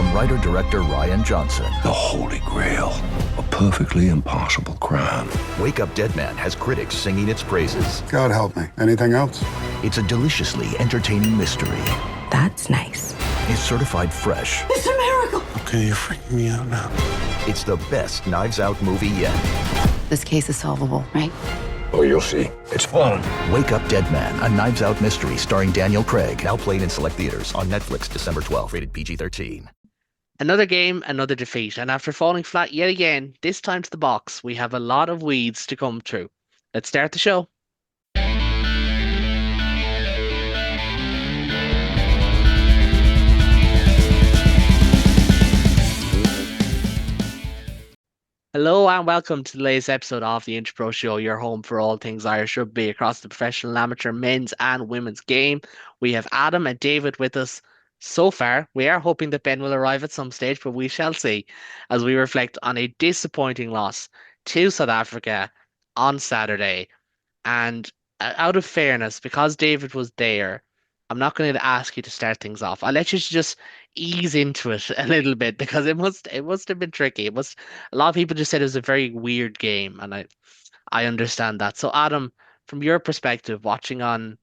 from writer-director Ryan Johnson. The Holy Grail. A perfectly impossible crime. Wake Up Dead Man has critics singing its praises. God help me. Anything else? It's a deliciously entertaining mystery. That's nice. It's certified fresh. It's a miracle! Okay, you're freaking me out now. It's the best Knives Out movie yet. This case is solvable, right? Oh, you'll see. It's fun. Wake Up Dead Man, a Knives Out mystery starring Daniel Craig. Now playing in select theaters on Netflix December 12th, rated PG-13. Another game, another defeat, and after falling flat yet again, this time to the box, we have a lot of weeds to come through. Let's start the show. Hello and welcome to the latest episode of the Interpro Show, your home for all things Irish rugby across the professional, amateur, men's and women's game. We have Adam and David with us so far. We are hoping that Ben will arrive at some stage, but we shall see as we reflect on a disappointing loss to South Africa on Saturday. And out of fairness, because David was there, I'm not going to ask you to start things off. I'll let you just ease into it a little bit because it must have been tricky. A lot of people just said it was a very weird game, and I understand that. So Adam, from your perspective, watching on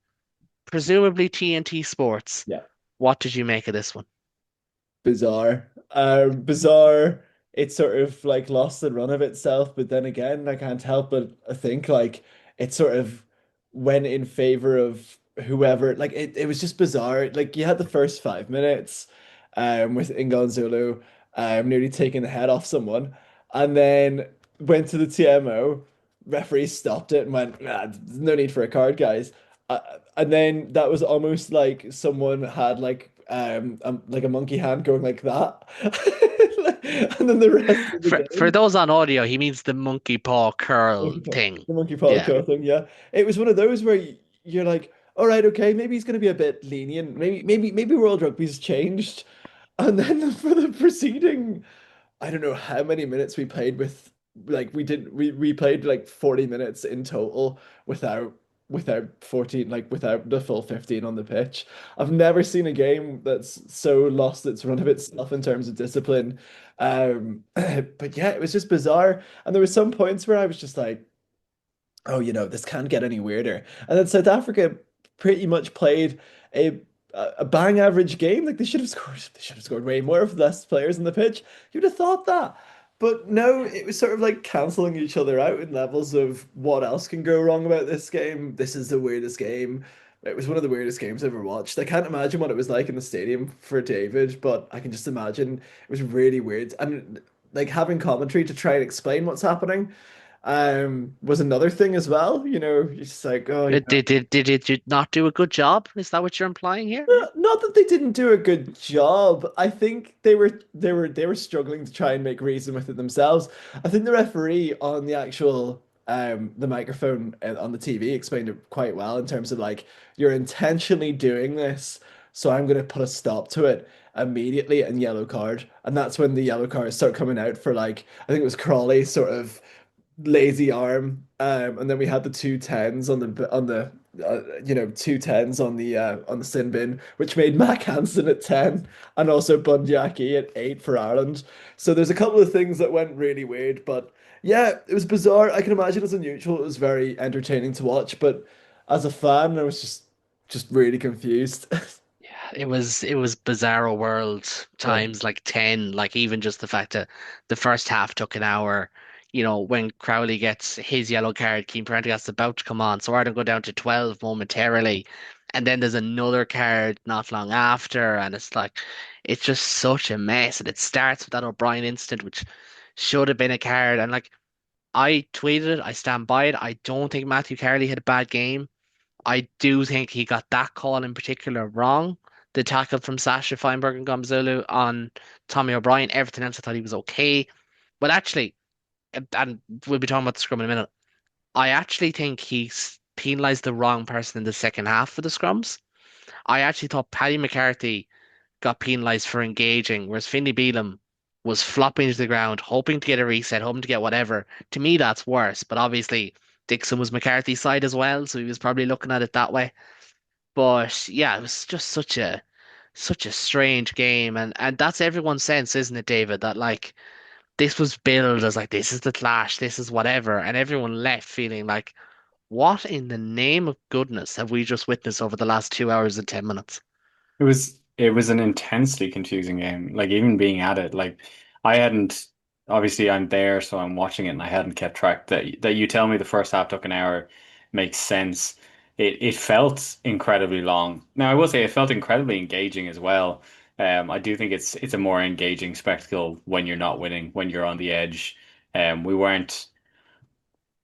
presumably TNT Sports, Yeah. what did you make of this one? Bizarre. Bizarre. It sort of like lost the run of itself, but then again, I can't help but think like it sort of went in favor of whoever. Like it was just bizarre. Like you had the first 5 minutes with Zulu nearly taking the head off someone, and then went to the TMO. Referee stopped it and went, nah, there's no need for a card, guys. And then that was almost like someone had like a monkey hand going like that. And then the rest of the For game, those on audio, he means the monkey paw curl thing. the monkey paw Yeah. curl thing, yeah. It was one of those where you're like, all right, okay, maybe he's gonna be a bit lenient. Maybe World Rugby's changed. And then for the preceding, I don't know how many minutes we played with, like we played like 40 minutes in total without 14, like without the full 15 on the pitch. I've never seen a game that's so lost its run of itself in terms of discipline. But yeah, it was just bizarre. And there were some points where I was just like, oh, this can't get any weirder. And then South Africa pretty much played a bang average game. Like they should have scored way more with less players on the pitch. You'd have thought that. But no, it was sort of like cancelling each other out in levels of what else can go wrong about this game. This is the weirdest game. It was one of the weirdest games I've ever watched. I can't imagine what it was like in the stadium for David, but I can just imagine it was really weird. And like having commentary to try and explain what's happening was another thing as well. You're just like, oh, Did you not do a good job? Is that what you're implying here? Not that they didn't do a good job. I think they were struggling to try and make reason with it themselves. I think the referee on the actual the microphone on the TV explained it quite well in terms of like, you're intentionally doing this, so I'm going to put a stop to it immediately and yellow card. And that's when the yellow cards start coming out for like, I think it was Crawley sort of lazy arm, and then we had the 2 10s on the 2 10s on the sin bin, which made Mac Hansen at 10 and also Bundyaki at 8 for Ireland. So there's a couple of things that went really weird, but yeah, it was bizarre. I can imagine as a neutral it was very entertaining to watch, but as a fan I was just really confused. It was bizarro world times like 10, like even just the fact that the first half took an hour. When Crowley gets his yellow card, Keane Prendergast's about to come on, so Ireland go down to 12 momentarily, and then there's another card not long after, and it's just such a mess. And it starts with that O'Brien incident, which should have been a card. And like I tweeted it, I stand by it. I don't think Matthew Carley had a bad game. I do think he got that call in particular wrong. The tackle from Sasha Feinberg and Gomzulu on Tommy O'Brien. Everything else I thought he was okay. But actually, and we'll be talking about the scrum in a minute, I actually think he penalised the wrong person in the second half for the scrums. I actually thought Paddy McCarthy got penalised for engaging, whereas Finlay Bealham was flopping to the ground, hoping to get a reset, hoping to get whatever. To me, that's worse. But obviously, Dixon was McCarthy's side as well, so he was probably looking at it that way. But yeah, it was just such a strange game, and that's everyone's sense, isn't it, David? That like this was billed as like this is the clash, this is whatever, and everyone left feeling like, what in the name of goodness have we just witnessed over the last 2 hours and 10 minutes? It was an intensely confusing game. Like even being at it, like I hadn't obviously I'm there, so I'm watching it and I hadn't kept track that you tell me the first half took an hour makes sense. It felt incredibly long. Now I will say it felt incredibly engaging as well. I do think it's a more engaging spectacle when you're not winning, when you're on the edge. We weren't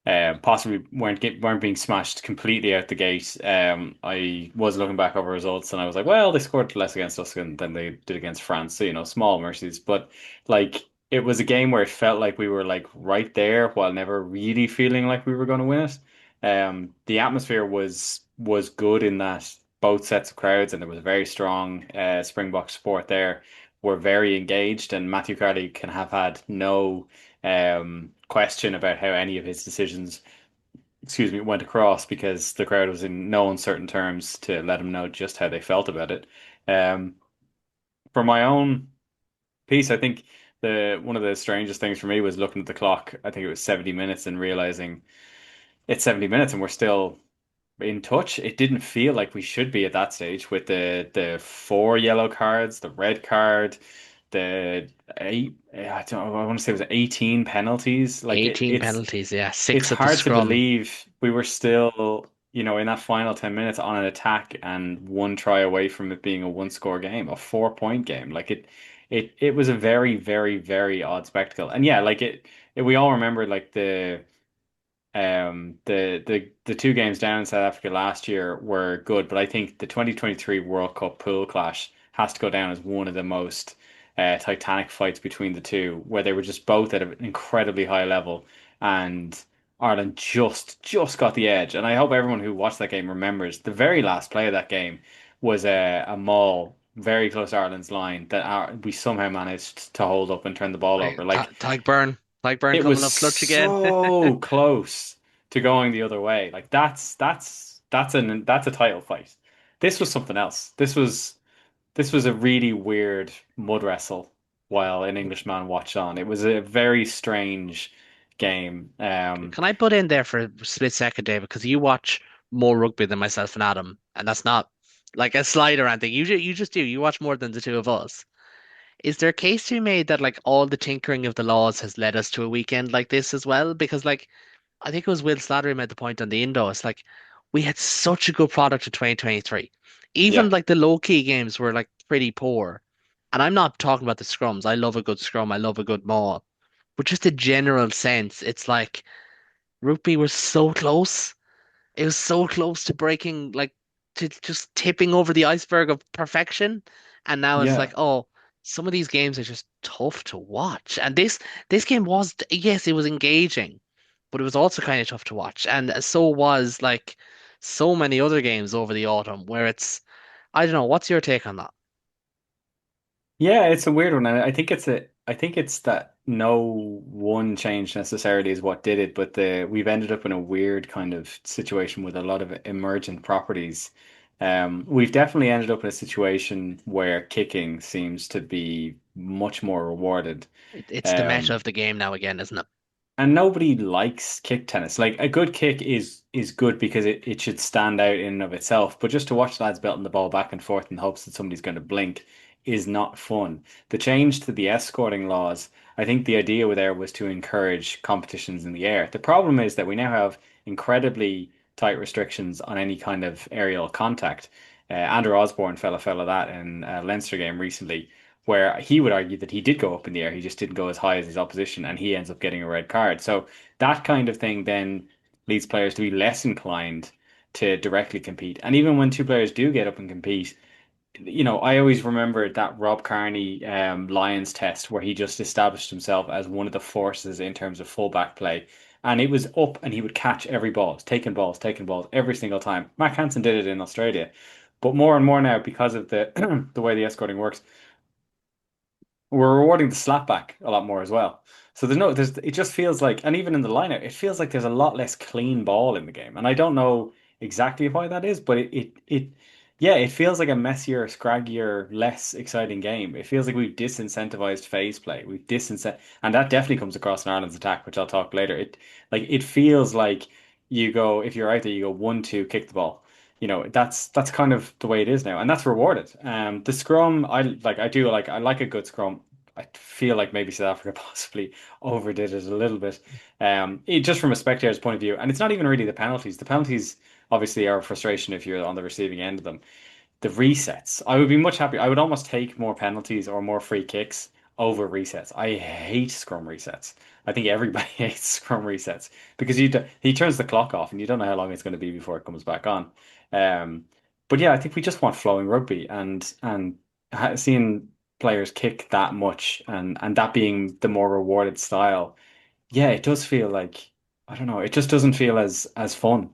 possibly weren't being smashed completely out the gate. I was looking back over results and I was like, well, they scored less against us than they did against France, so small mercies. But like it was a game where it felt like we were like right there while never really feeling like we were going to win it. The atmosphere was good in that both sets of crowds and there was a very strong Springbok support there. Were very engaged and Matthew Carley can have had no question about how any of his decisions, excuse me, went across because the crowd was in no uncertain terms to let him know just how they felt about it. Um, for my own piece, I think the one of the strangest things for me was looking at the clock. I think it was 70 minutes and realizing it's 70 minutes and we're still in touch. It didn't feel like we should be at that stage with the four yellow cards, the red card, the eight. I don't know, I want to say it was 18 penalties. Like 18 it's penalties, yeah, it's six at the hard to scrum. believe we were still, in that final 10 minutes on an attack and one try away from it being a one score game, a 4 point game. Like it was a very, very, very odd spectacle. And yeah, like we all remember like the two games down in South Africa last year were good, but I think the 2023 World Cup pool clash has to go down as one of the most titanic fights between the two, where they were just both at an incredibly high level, and Ireland just got the edge. And I hope everyone who watched that game remembers the very last play of that game was a maul very close to Ireland's line that we somehow managed to hold up and turn the ball over. Like Tag Burn it coming was up clutch again. so close to going the other way. Like that's a title fight. This was something else. This was a really weird mud wrestle while an Englishman watched on. It was a very strange game. Can I butt in there for a split second, David? Because you watch more rugby than myself and Adam, and that's not like a slight or anything. You just do. You watch more than the two of us. Is there a case to be made that like all the tinkering of the laws has led us to a weekend like this as well? Because like I think it was Will Slattery made the point on the Indo. It's like we had such a good product in 2023. Even Yeah. like the low key games were like pretty poor. And I'm not talking about the scrums. I love a good scrum. I love a good maul. But just a general sense, it's like rugby was so close. It was so close to breaking, like to just tipping over the iceberg of perfection. And now it's like, Yeah. oh, some of these games are just tough to watch. And this game was, yes, it was engaging, but it was also kind of tough to watch. And so was like so many other games over the autumn where it's, I don't know, what's your take on that? Yeah, it's a weird one, and I think it's that no one change necessarily is what did it, but the we've ended up in a weird kind of situation with a lot of emergent properties. We've definitely ended up in a situation where kicking seems to be much more rewarded. It's the meta Um, of the game now again, isn't it? and nobody likes kick tennis. Like a good kick is good because it should stand out in and of itself. But just to watch lads belting the ball back and forth in hopes that somebody's going to blink is not fun. The change to the escorting laws, I think the idea there was to encourage competitions in the air. The problem is that we now have incredibly tight restrictions on any kind of aerial contact. Andrew Osborne fell a fell of that in a Leinster game recently where he would argue that he did go up in the air, he just didn't go as high as his opposition, and he ends up getting a red card. So that kind of thing then leads players to be less inclined to directly compete. And even when two players do get up and compete, I always remember that Rob Kearney Lions test where he just established himself as one of the forces in terms of fullback play. And it was up and he would catch every ball, taking balls every single time. Mark Hansen did it in Australia. But more and more now, because of the the way the escorting works, we're rewarding the slapback a lot more as well. So it just feels like, and even in the lineup, it feels like there's a lot less clean ball in the game. And I don't know exactly why that is, but Yeah, it feels like a messier, scraggier, less exciting game. It feels like we've disincentivized phase play. We've disincent, and that definitely comes across in Ireland's attack, which I'll talk later. It feels like you go if you're out there, you go 1-2, kick the ball. That's kind of the way it is now, and that's rewarded. The scrum, I like a good scrum. I feel like maybe South Africa possibly overdid it a little bit. Just from a spectator's point of view, and it's not even really the penalties. The penalties obviously are a frustration if you're on the receiving end of them. The resets, I would be much happier. I would almost take more penalties or more free kicks over resets. I hate scrum resets. I think everybody hates scrum resets because he turns the clock off and you don't know how long it's going to be before it comes back on. Um, but yeah, I think we just want flowing rugby and seeing players kick that much and that being the more rewarded style. Yeah, it does feel like I don't know. It just doesn't feel as fun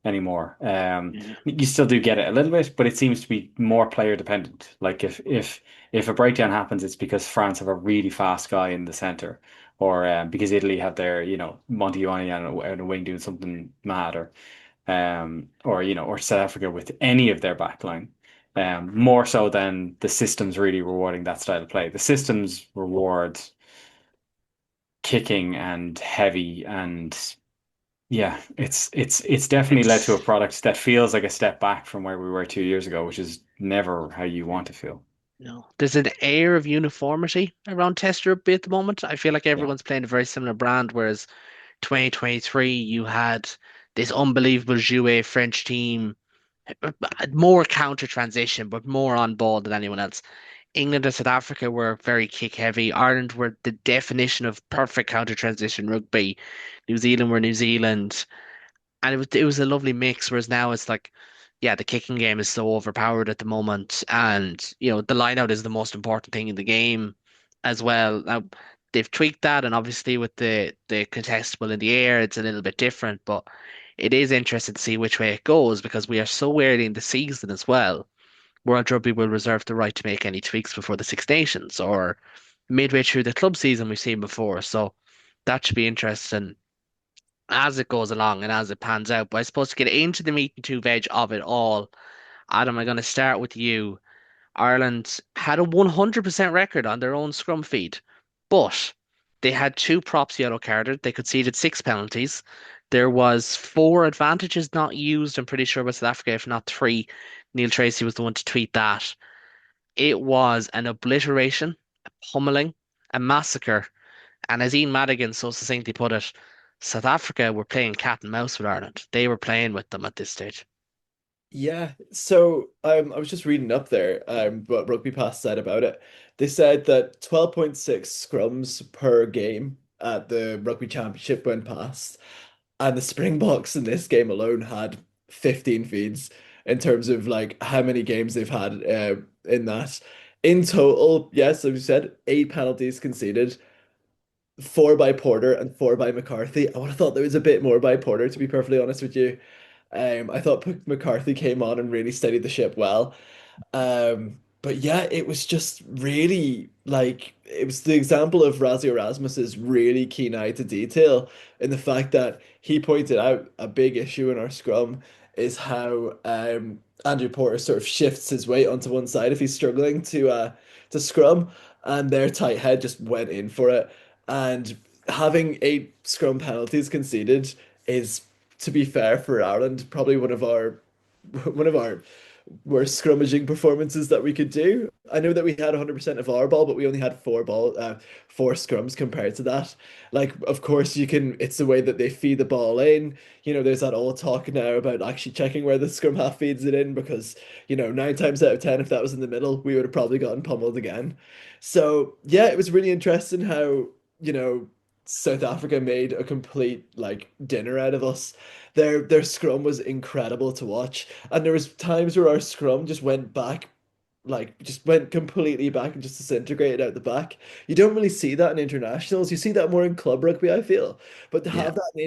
anymore. Yeah. You still do get it a little bit, but it seems to be more player dependent. Like if a breakdown happens, it's because France have a really fast guy in the center, or because Italy have their Monty Ioane on a wing doing something mad, or South Africa with any of their backline. More so than the systems really rewarding that style of play. The systems reward kicking and heavy and yeah, it's definitely led to a It's product that feels like a step back from where we were 2 years ago, which is never how you want to feel. no, there's an air of uniformity around Test rugby at the moment. I feel like Yeah. everyone's playing a very similar brand, whereas 2023 you had this unbelievable Jouet French team, more counter transition, but more on ball than anyone else. England and South Africa were very kick heavy. Ireland were the definition of perfect counter transition rugby. New Zealand were New Zealand, and it was a lovely mix. Whereas now it's like, yeah, the kicking game is so overpowered at the moment, and the line out is the most important thing in the game as well. Now they've tweaked that, and obviously with the contestable in the air, it's a little bit different, but it is interesting to see which way it goes because we are so early in the season as well. World Rugby will reserve the right to make any tweaks before the Six Nations or midway through the club season we've seen before. So that should be interesting as it goes along and as it pans out. But I suppose to get into the meat and two veg of it all, Adam, I'm going to start with you. Ireland had a 100% record on their own scrum feed, but they had two props yellow carded. They conceded six penalties. There was four advantages not used. I'm pretty sure by South Africa, if not three. Neil Tracy was the one to tweet that. It was an obliteration, a pummeling, a massacre, and as Ian Madigan so succinctly put it, South Africa were playing cat and mouse with Ireland. They were playing with them at this stage. Yeah, so I was just reading up there what Rugby Pass said about it. They said that 12.6 scrums per game at the Rugby Championship went past, and the Springboks in this game alone had 15 feeds in terms of like how many games they've had in that. In total, yes, as we said, eight penalties conceded, four by Porter and four by McCarthy. I would have thought there was a bit more by Porter, to be perfectly honest with you. I thought McCarthy came on and really steadied the ship well. But yeah, it was just really like it was the example of Rassie Erasmus's really keen eye to detail in the fact that he pointed out a big issue in our scrum is how Andrew Porter sort of shifts his weight onto one side if he's struggling to scrum, and their tight head just went in for it. And having eight scrum penalties conceded is, to be fair for Ireland, probably one of our worst scrummaging performances that we could do. I know that we had 100% of our ball, but we only had four scrums compared to that. Like, of course, it's the way that they feed the ball in. There's that old talk now about actually checking where the scrum half feeds it in because, nine times out of 10, if that was in the middle, we would have probably gotten pummeled again. So, yeah, it was really interesting how, you know, South Africa made a complete like dinner out of us. Their scrum was incredible to watch, and there was times where our scrum just went back, like just went completely back and just disintegrated out the back. You don't really see that in internationals. You see that more in club rugby, I feel. But to Yeah. have that in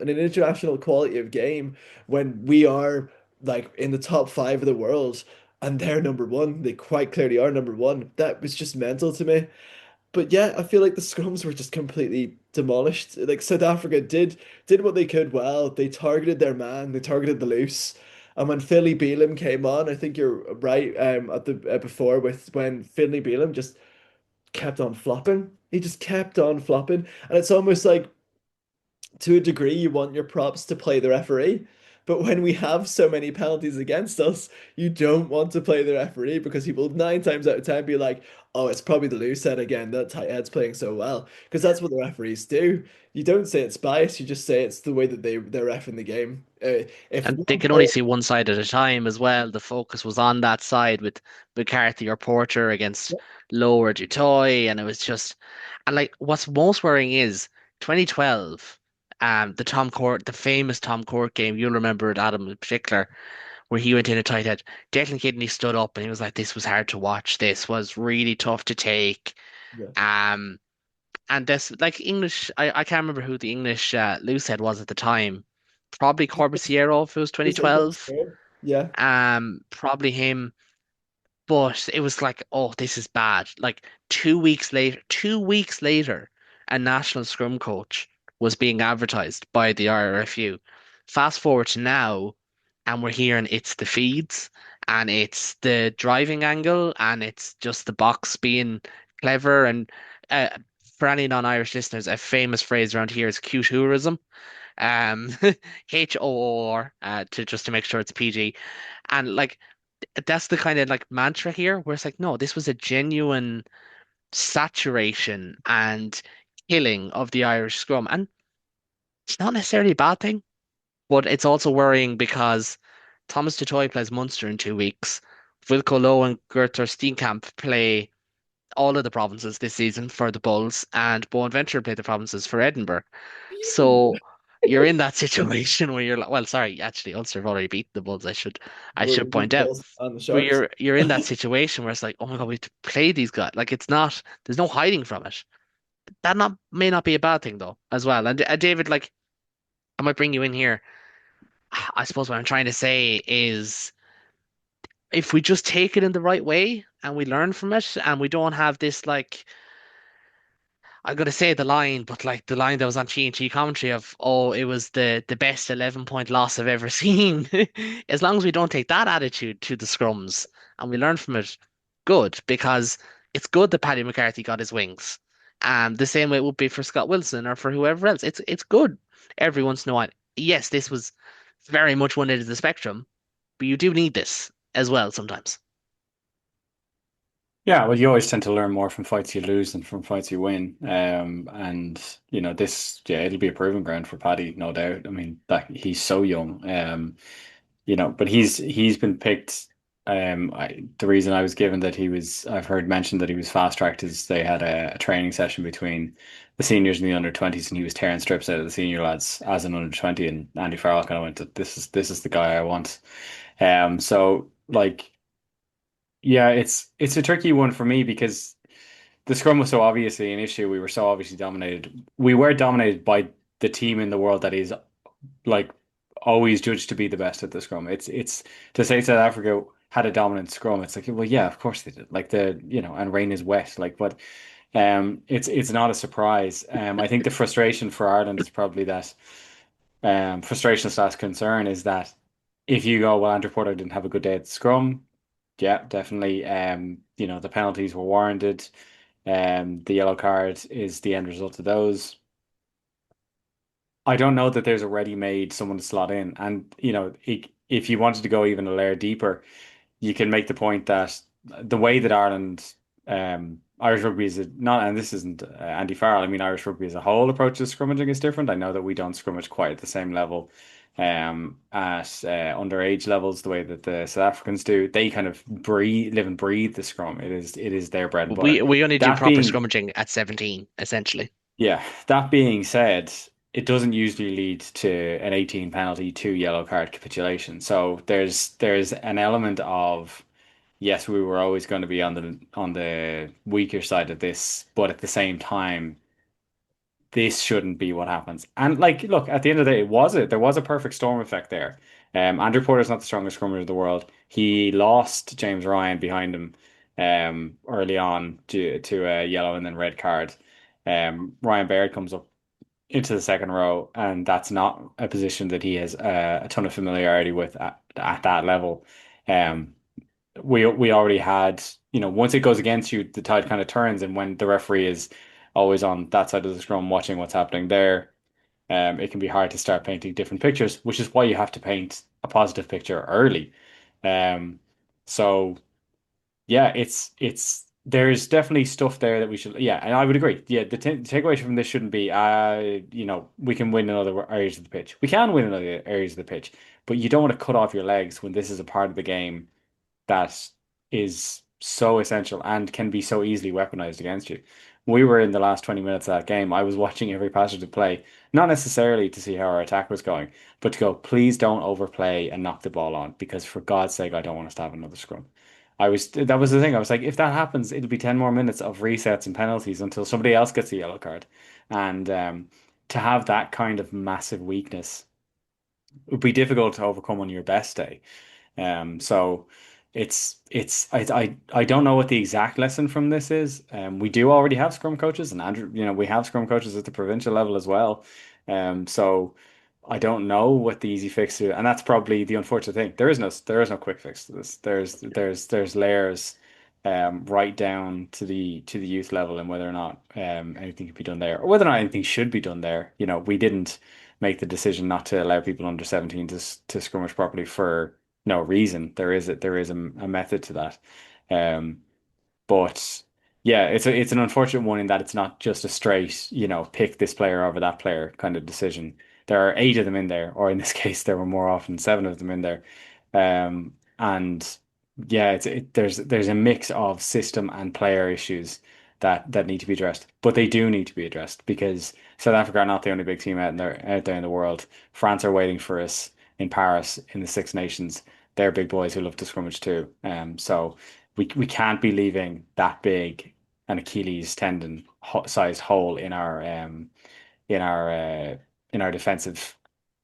an international quality of game when we are like in the top five of the world and they're number one, they quite clearly are number one. That was just mental to me. But yeah, I feel like the scrums were just completely demolished. Like South Africa did what they could well. They targeted their man, they targeted the loose, And when Finley Bealham came on, I think you're right. At the before with when Finley Bealham just kept on flopping. He just kept on flopping, and it's almost like to a degree, you want your props to play the referee. But when we have so many penalties against us, you don't want to play the referee because he will 9 times out of 10 be like, oh, it's probably the loose head again. That tight head's playing so well. Because that's what the referees do. You don't say it's biased, you just say it's the way that they're reffing the game. If And they one can only player, see one side at a time as well. The focus was on that side with McCarthy or Porter against Lowe or Dutoy, and it was just, and like what's most worrying is 2012, the famous Tom Court game. You'll remember it, Adam, in particular, where he went in a tight head. Declan Kidney stood up and he was like, "This was hard to watch. This was really tough to take." yeah, Um, and this like English, I can't remember who the English loose head was at the time. Probably Corbisiero if it was just say Chris 2012. Square. Yeah. Probably him. But it was like, oh, this is bad. Like 2 weeks later, a national scrum coach was being advertised by the IRFU. Fast forward to now, and we're hearing it's the feeds and it's the driving angle and it's just the box being clever. And uh, for any non-Irish listeners, a famous phrase around here is cute tourism. Um, HOOR, to just to make sure it's PG. And like that's the kind of like mantra here where it's like, no, this was a genuine saturation and killing of the Irish scrum. And it's not necessarily a bad thing, but it's also worrying because Thomas Tutoy plays Munster in 2 weeks. Wilco Low and Gerther Steenkamp play all of the provinces this season for the Bulls, and Bonaventure play the provinces for Edinburgh. So you're in that situation where you're like, well, sorry, actually, Ulster have already beaten the Bulls. I should We beat point the out. Bulls and the But Sharks. you're in that situation where it's like, oh my God, we have to play these guys. Like it's not, there's no hiding from it. That not may not be a bad thing though, as well. And David, like, I might bring you in here. I suppose what I'm trying to say is if we just take it in the right way and we learn from it and we don't have this like I'm gonna say the line, but like the line that was on TNT commentary of, oh, it was the best 11-point loss I've ever seen. As long as we don't take that attitude to the scrums and we learn from it, good, because it's good that Paddy McCarthy got his wings. The same way it would be for Scott Wilson or for whoever else. It's good every once in a while. Yes, this was very much one end of the spectrum, but you do need this as well sometimes. Yeah, well, you always tend to learn more from fights you lose than from fights you win. And this, yeah, it'll be a proving ground for Paddy, no doubt. I mean, that he's so young. But he's been picked. The reason I was given that I've heard mentioned that he was fast tracked is they had a training session between the seniors and the under 20s, and he was tearing strips out of the senior lads as an under 20, and Andy Farrell kind of went, this is the guy I want. So like. Yeah, it's a tricky one for me because the scrum was so obviously an issue. We were so obviously dominated. We were dominated by the team in the world that is like always judged to be the best at the scrum. It's to say South Africa had a dominant scrum. It's like, well, yeah, of course they did. Like and rain is wet. Like, but it's not a surprise. I think the frustration for Ireland is probably that frustration slash concern is that if you go, well, Andrew Porter didn't have a good day at the scrum. Yeah, definitely. The penalties were warranted. The yellow card is the end result of those. I don't know that there's a ready-made someone to slot in. And, if you wanted to go even a layer deeper, you can make the point that the way that Irish rugby not, and this isn't Andy Farrell, I mean, Irish rugby as a whole approach to scrummaging is different. I know that we don't scrummage quite at the same level at underage levels, the way that the South Africans do. They kind of live and breathe the scrum. It is their bread and butter. We only do That proper being scrummaging at 17, essentially. Yeah, that being said, it doesn't usually lead to an 18 penalty, two yellow card capitulation. So there's an element of yes, we were always going to be on the weaker side of this, but at the same time, this shouldn't be what happens. And like, look, at the end of the day, there was a perfect storm effect there. Andrew Porter's not the strongest scrummer in the world. He lost James Ryan behind him early on to a yellow and then red card. Ryan Baird comes up into the second row, and that's not a position that he has a ton of familiarity with at that level. Um, we already had, once it goes against you, the tide kind of turns, and when the referee is always on that side of the scrum watching what's happening there, it can be hard to start painting different pictures, which is why you have to paint a positive picture early. Um, so yeah, it's there's definitely stuff there that we should, yeah, and I would agree. Yeah, the takeaway from this shouldn't be we can win in other areas of the pitch. We can win in other areas of the pitch, but you don't want to cut off your legs when this is a part of the game that is so essential and can be so easily weaponized against you. We were in the last 20 minutes of that game. I was watching every passage of play, not necessarily to see how our attack was going, but to go, please don't overplay and knock the ball on, because for God's sake, I don't want us to have another scrum. That was the thing. I was like, if that happens, it'll be 10 more minutes of resets and penalties until somebody else gets a yellow card. And to have that kind of massive weakness would be difficult to overcome on your best day. So I don't know what the exact lesson from this is. We do already have scrum coaches, and Andrew, we have scrum coaches at the provincial level as well. So I don't know what the easy fix to, and that's probably the unfortunate thing. There is no quick fix to this. There's layers right down to the youth level, and whether or not anything can be done there, or whether or not anything should be done there. We didn't make the decision not to allow people under 17 to scrummage properly for no reason. There is a method to that. Um, but yeah, it's an unfortunate one in that it's not just a straight, pick this player over that player kind of decision. There are eight of them in there, or in this case, there were more often seven of them in there. And yeah, there's a mix of system and player issues that need to be addressed, but they do need to be addressed because South Africa are not the only big team out there in the world. France are waiting for us in Paris in the Six Nations. They're big boys who love to scrummage too. So we can't be leaving that big an Achilles tendon sized hole in our uh, in our defensive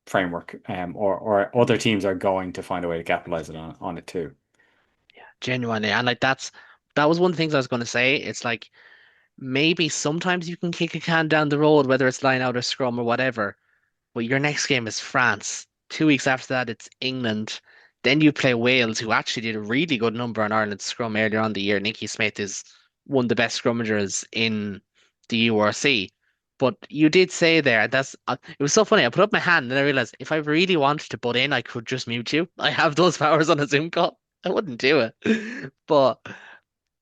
framework. Or other teams are going to find a way to capitalize on it too. Genuinely. And like that was one of the things I was going to say. It's like maybe sometimes you can kick a can down the road, whether it's line out or scrum or whatever. But your next game is France. 2 weeks after that, it's England. Then you play Wales, who actually did a really good number on Ireland's scrum earlier on the year. Nicky Smith is one of the best scrummagers in the URC. But you did say there, it was so funny. I put up my hand and I realized if I really wanted to butt in, I could just mute you. I have those powers on a Zoom call. I wouldn't do it. But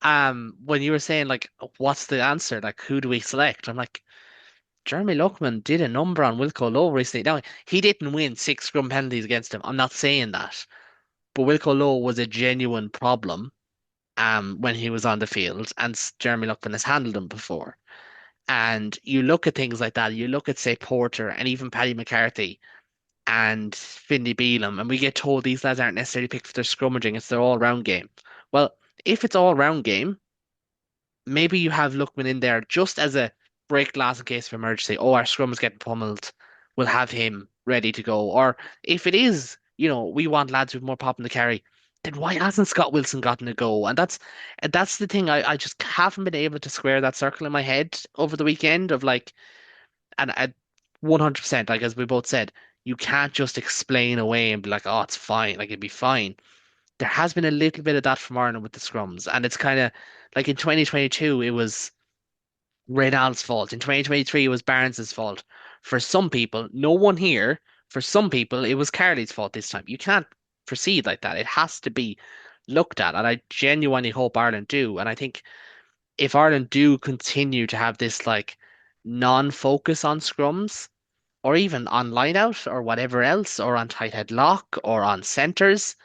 when you were saying like what's the answer? Like who do we select? I'm like, Jeremy Luckman did a number on Wilco Lowe recently. Now, he didn't win six scrum penalties against him. I'm not saying that. But Wilco Lowe was a genuine problem when he was on the field, and Jeremy Luckman has handled him before. And you look at things like that, you look at, say, Porter and even Paddy McCarthy and Finlay Bealham, and we get told these lads aren't necessarily picked for their scrummaging, it's their all-round game. Well, if it's all-round game, maybe you have Lookman in there just as a break glass in case of emergency. Oh, our scrum is getting pummeled. We'll have him ready to go. Or if it is, we want lads with more pop in the carry, then why hasn't Scott Wilson gotten a go? And that's the thing. I just haven't been able to square that circle in my head over the weekend of like, and I 100%, like as we both said, you can't just explain away and be like, oh, it's fine. Like it'd be fine. There has been a little bit of that from Ireland with the scrums, and it's kind of like in 2022, it was Reynald's fault. In 2023, it was Barnes's fault. For some people, no one here, for some people, it was Carly's fault this time. You can't proceed like that. It has to be looked at. And I genuinely hope Ireland do. And I think if Ireland do continue to have this like non-focus on scrums, or even on line out or whatever else, or on tight head lock or on centres,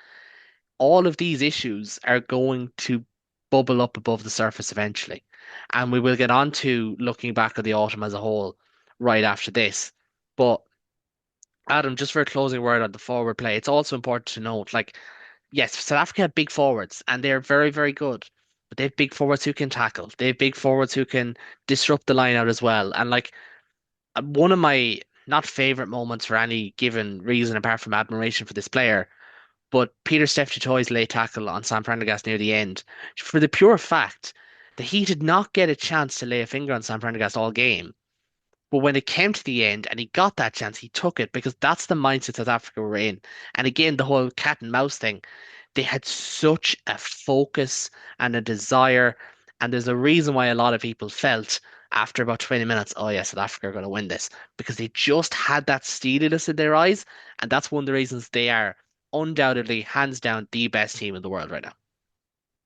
all of these issues are going to bubble up above the surface eventually. And we will get on to looking back at the autumn as a whole right after this. But Adam, just for a closing word on the forward play, it's also important to note, like, yes, South Africa have big forwards and they're very, very good. But they have big forwards who can tackle. They have big forwards who can disrupt the line out as well. And like one of my not favorite moments for any given reason apart from admiration for this player, but Peter Steph Toy's late tackle on Sam Prendergast near the end, for the pure fact that he did not get a chance to lay a finger on Sam Prendergast all game. But when it came to the end and he got that chance, he took it because that's the mindset South Africa were in. And again, the whole cat and mouse thing, they had such a focus and a desire. And there's a reason why a lot of people felt after about 20 minutes, oh yeah, South Africa are going to win this because they just had that steeliness in their eyes. And that's one of the reasons they are undoubtedly, hands down, the best team in the world right now.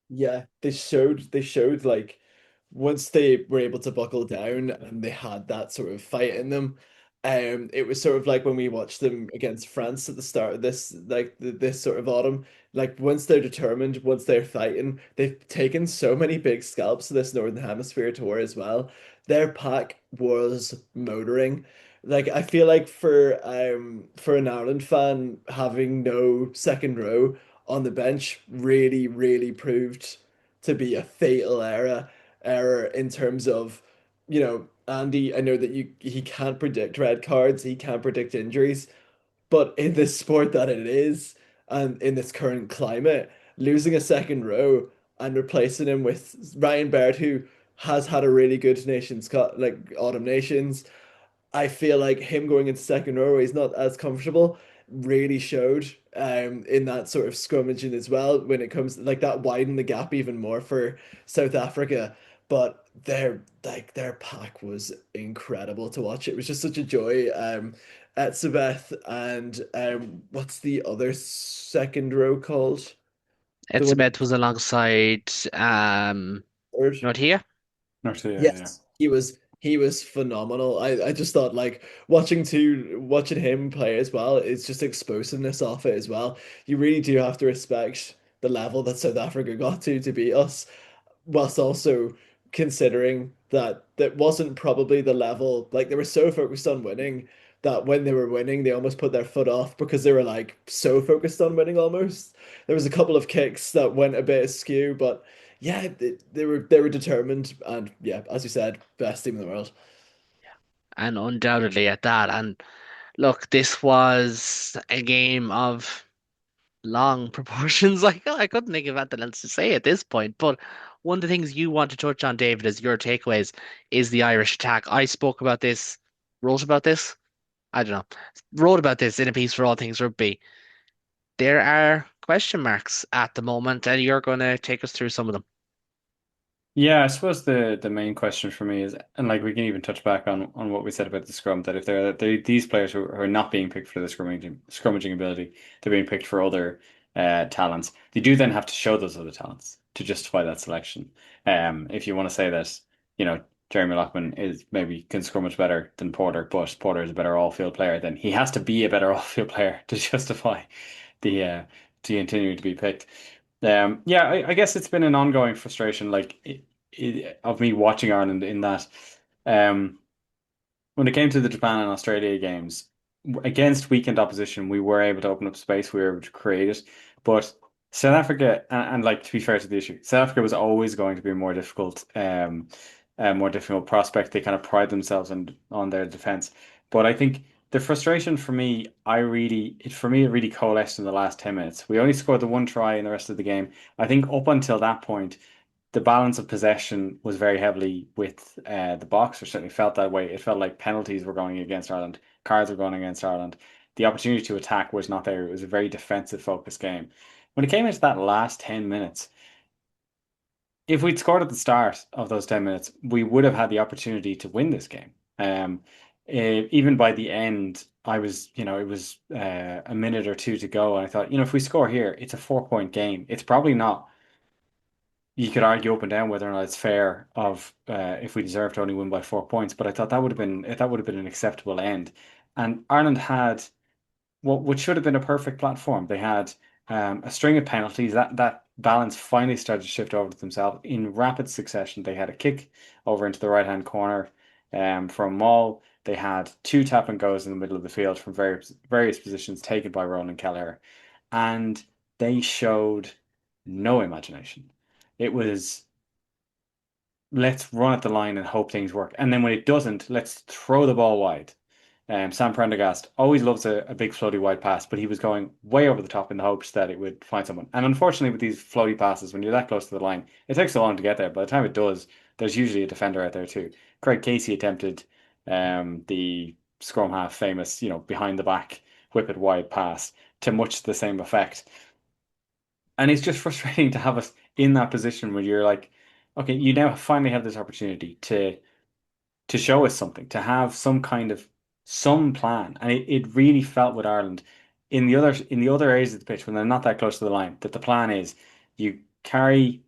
Yeah, they showed like once they were able to buckle down and they had that sort of fight in them, it was sort of like when we watched them against France at the start of this, like this sort of autumn. Like once they're determined, once they're fighting, they've taken so many big scalps to this Northern Hemisphere tour as well. Their pack was motoring. Like I feel like for an Ireland fan, having no second row on the bench really, really proved to be a fatal error in terms of, Andy, I know that he can't predict red cards, he can't predict injuries, but in this sport that it is, and in this current climate, losing a second row and replacing him with Ryan Baird, who has had a really good Nations Cup, like Autumn Nations, I feel like him going into second row where he's not as comfortable really showed in that sort of scrummaging as well when it comes like that widened the gap even more for South Africa. But their pack was incredible to watch. It was just such a joy. At Sabeth and what's the other second row called? The one Etzebeth was alongside third. Nortia. Not yeah, yeah. Yes, he was phenomenal. I just thought like watching him play as well, it's just explosiveness off it as well. You really do have to respect the level that South Africa got to beat us, whilst also considering that that wasn't probably the level. Like they were so focused on winning that when they were winning, they almost put their foot off because they were like so focused on winning almost. There was a couple of kicks that went a bit askew, but yeah, they were determined and yeah, as you said, best team in the world. And undoubtedly at that. And look, this was a game of long proportions. Like I couldn't think of anything else to say at this point. But one of the things you want to touch on, David, as your takeaways is the Irish attack. I spoke about this, wrote about this. I don't know, wrote about this in a piece for All Things Rugby. There are question marks at the moment, and you're going to take us through some of them. Yeah, I suppose the main question for me is, and like we can even touch back on what we said about the scrum, that if they're these players who are not being picked for the scrummaging ability, they're being picked for other talents. They do then have to show those other talents to justify that selection. If you want to say that, Jeremy Lockman is maybe can scrummage better than Porter, but Porter is a better all-field player, then he has to be a better all-field player to justify the to continue to be picked. Yeah, I guess it's been an ongoing frustration, like of me watching Ireland in that. Um, when it came to the Japan and Australia games, against weakened opposition, we were able to open up space, we were able to create it. But South Africa, and like to be fair to the issue, South Africa was always going to be a more difficult prospect. They kind of pride themselves on their defense. But I think the frustration for me, it really coalesced in the last 10 minutes. We only scored the one try in the rest of the game. I think up until that point, the balance of possession was very heavily with the Boks, or certainly felt that way. It felt like penalties were going against Ireland, cards were going against Ireland. The opportunity to attack was not there. It was a very defensive focused game. When it came into that last 10 minutes, if we'd scored at the start of those 10 minutes, we would have had the opportunity to win this game. Even by the end, it was a minute or two to go, and I thought, if we score here, it's a 4 point game. It's probably not. You could argue up and down whether or not it's fair of if we deserve to only win by 4 points, but I thought that would have been an acceptable end. And Ireland had what should have been a perfect platform. They had a string of penalties. That balance finally started to shift over to themselves in rapid succession. They had a kick over into the right hand corner from Maul. They had two tap and goes in the middle of the field from various positions taken by Roland Kelleher, and they showed no imagination. It was, let's run at the line and hope things work. And then when it doesn't, let's throw the ball wide. Sam Prendergast always loves a big floaty wide pass, but he was going way over the top in the hopes that it would find someone. And unfortunately, with these floaty passes, when you're that close to the line, it takes so long to get there. By the time it does, there's usually a defender out there too. Craig Casey attempted The scrum half famous, behind the back, whip it wide pass to much the same effect. And it's just frustrating to have us in that position where you're like, okay, you now finally have this opportunity to show us something, to have some plan. And it really felt with Ireland in the other areas of the pitch when they're not that close to the line, that the plan is you carry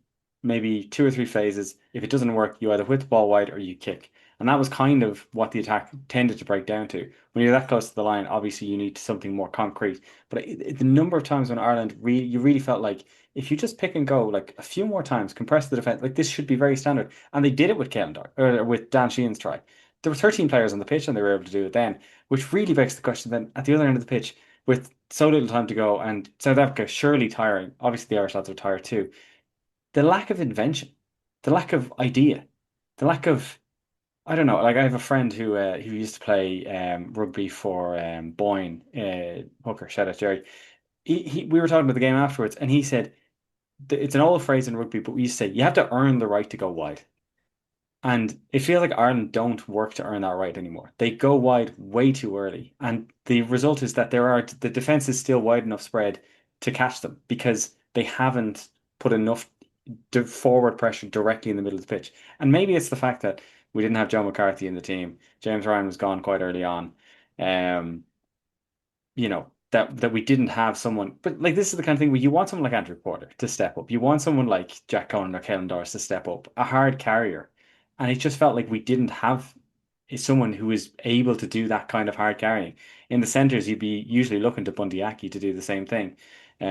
maybe two or three phases. If it doesn't work, you either whip the ball wide or you kick. And that was kind of what the attack tended to break down to. When you're that close to the line, obviously you need something more concrete. But the number of times when Ireland you really felt like if you just pick and go like a few more times, compress the defense, like this should be very standard. And they did it with Caolán or with Dan Sheehan's try. There were 13 players on the pitch and they were able to do it then, which really begs the question then at the other end of the pitch, with so little time to go and South Africa surely tiring, obviously the Irish lads are tired too. The lack of invention, the lack of idea, the lack of I don't know. Like I have a friend who used to play rugby for Boyne Hooker. Shout out Jerry. We were talking about the game afterwards, and he said it's an old phrase in rugby, but we used to say you have to earn the right to go wide. And it feels like Ireland don't work to earn that right anymore. They go wide way too early. And the result is that the defense is still wide enough spread to catch them because they haven't put enough forward pressure directly in the middle of the pitch. And maybe it's the fact that we didn't have Joe McCarthy in the team. James Ryan was gone quite early on. Um, that we didn't have someone, but like this is the kind of thing where you want someone like Andrew Porter to step up. You want someone like Jack Conan or Caolán to step up, a hard carrier. And it just felt like we didn't have someone who was able to do that kind of hard carrying. In the centres, you'd be usually looking to Bundy Aki to do the same thing.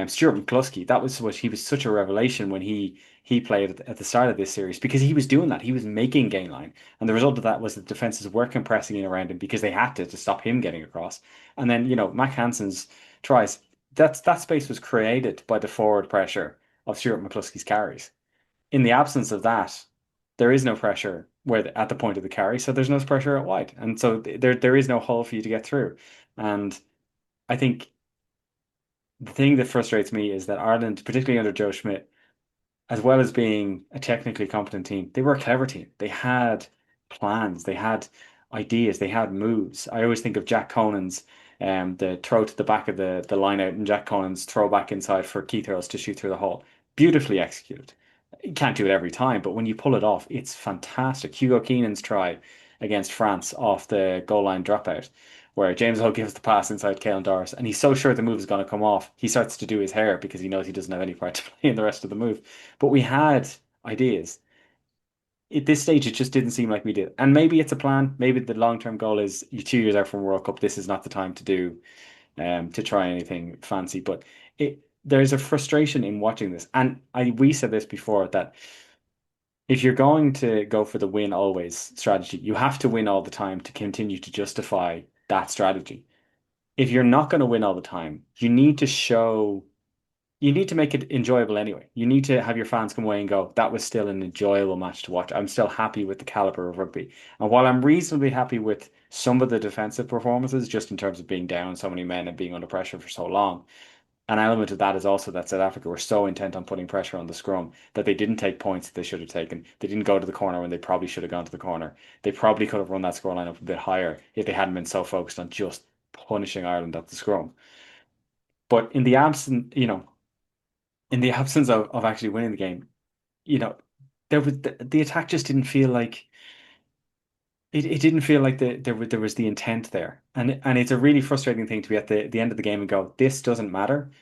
Stuart McCluskey, that was what he was such a revelation when he played at the start of this series because he was doing that. He was making gain line. And the result of that was the defenses were compressing in around him because they had to stop him getting across. And then, Mac Hansen's tries, that space was created by the forward pressure of Stuart McCluskey's carries. In the absence of that, there is no pressure at the point of the carry, so there's no pressure at wide, and so there is no hole for you to get through. And I think the thing that frustrates me is that Ireland, particularly under Joe Schmidt, as well as being a technically competent team, they were a clever team. They had plans, they had ideas, they had moves. I always think of Jack Conan's the throw to the back of the line out and Jack Conan's throw back inside for Keith Earls to shoot through the hole. Beautifully executed. You can't do it every time, but when you pull it off, it's fantastic. Hugo Keenan's try against France off the goal line dropout, where James Hull gives the pass inside Caelan Doris, and he's so sure the move is going to come off, he starts to do his hair because he knows he doesn't have any part to play in the rest of the move. But we had ideas. At this stage, it just didn't seem like we did. And maybe it's a plan. Maybe the long-term goal is you 2 years out from World Cup. This is not the time to try anything fancy. But there's a frustration in watching this. And we said this before that if you're going to go for the win always strategy, you have to win all the time to continue to justify that strategy. If you're not going to win all the time, you need to make it enjoyable anyway. You need to have your fans come away and go, that was still an enjoyable match to watch. I'm still happy with the caliber of rugby. And while I'm reasonably happy with some of the defensive performances, just in terms of being down so many men and being under pressure for so long, an element of that is also that South Africa were so intent on putting pressure on the scrum that they didn't take points that they should have taken. They didn't go to the corner when they probably should have gone to the corner. They probably could have run that scoreline up a bit higher if they hadn't been so focused on just punishing Ireland at the scrum. But in the absence of actually winning the game, you know, there was the attack just didn't feel like it didn't feel like there was the intent there. And it's a really frustrating thing to be at the end of the game and go, this doesn't matter.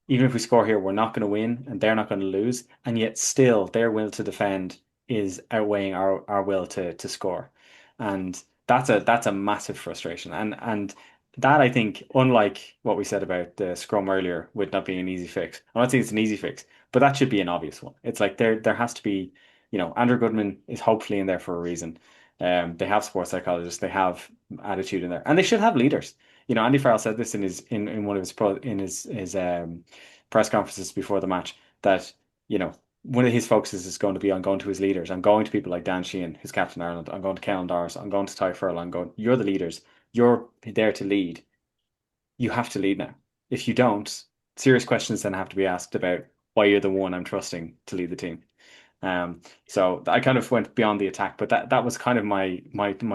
Even if we score here, we're not going to win and they're not going to lose. And yet still their will to defend is outweighing our will to score. And that's a massive frustration. And that I think, unlike what we said about the scrum earlier, with not being an easy fix. I'm not saying it's an easy fix, but that should be an obvious one. It's like there has to be, Andrew Goodman is hopefully in there for a reason. They have sports psychologists, they have attitude in there, and they should have leaders. Andy Farrell said this in one of his press conferences before the match that one of his focuses is going to be on going to his leaders. I'm going to people like Dan Sheehan, who's captain Ireland. I'm going to Caolán Doris. I'm going to Ty Furlong. I'm going. You're the leaders. You're there to lead. You have to lead now. If you don't, serious questions then have to be asked about why you're the one I'm trusting to lead the team. So I kind of went beyond the attack, but that was kind of my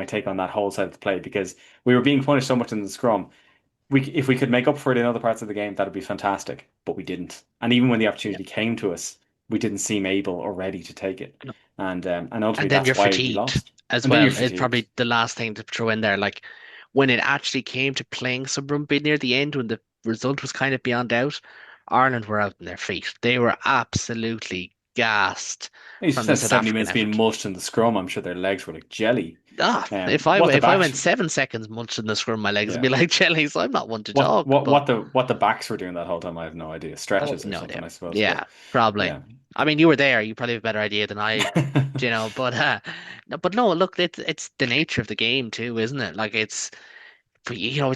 take on that whole side of the play because we were being punished so much in the scrum. If we could make up for it in other parts of the game, that'd be fantastic, but we didn't. And even when the Yeah. opportunity came to us, we didn't seem able or ready to take it. And And ultimately then that's you're why we fatigued lost. as And then you're well. It's fatigued. probably the last thing to throw in there. Like when it actually came to playing some rugby near the end, when the result was kind of beyond doubt, Ireland were out in their feet. They were absolutely gassed You from the spent South 70 African minutes being effort. mushed in the scrum. I'm sure their legs were like jelly. Ah, What the if I backs went 7 seconds munching the scrum, my legs would yeah. be like jelly. So I'm not one to What talk, what but what the what the backs were doing that whole time, I have no idea. Oh, Stretches or no idea. something, I suppose. But Yeah, probably. yeah. I mean, you were there. You probably have a better idea than I, But no, but no. Look, it's the nature of the game too, isn't it? Like it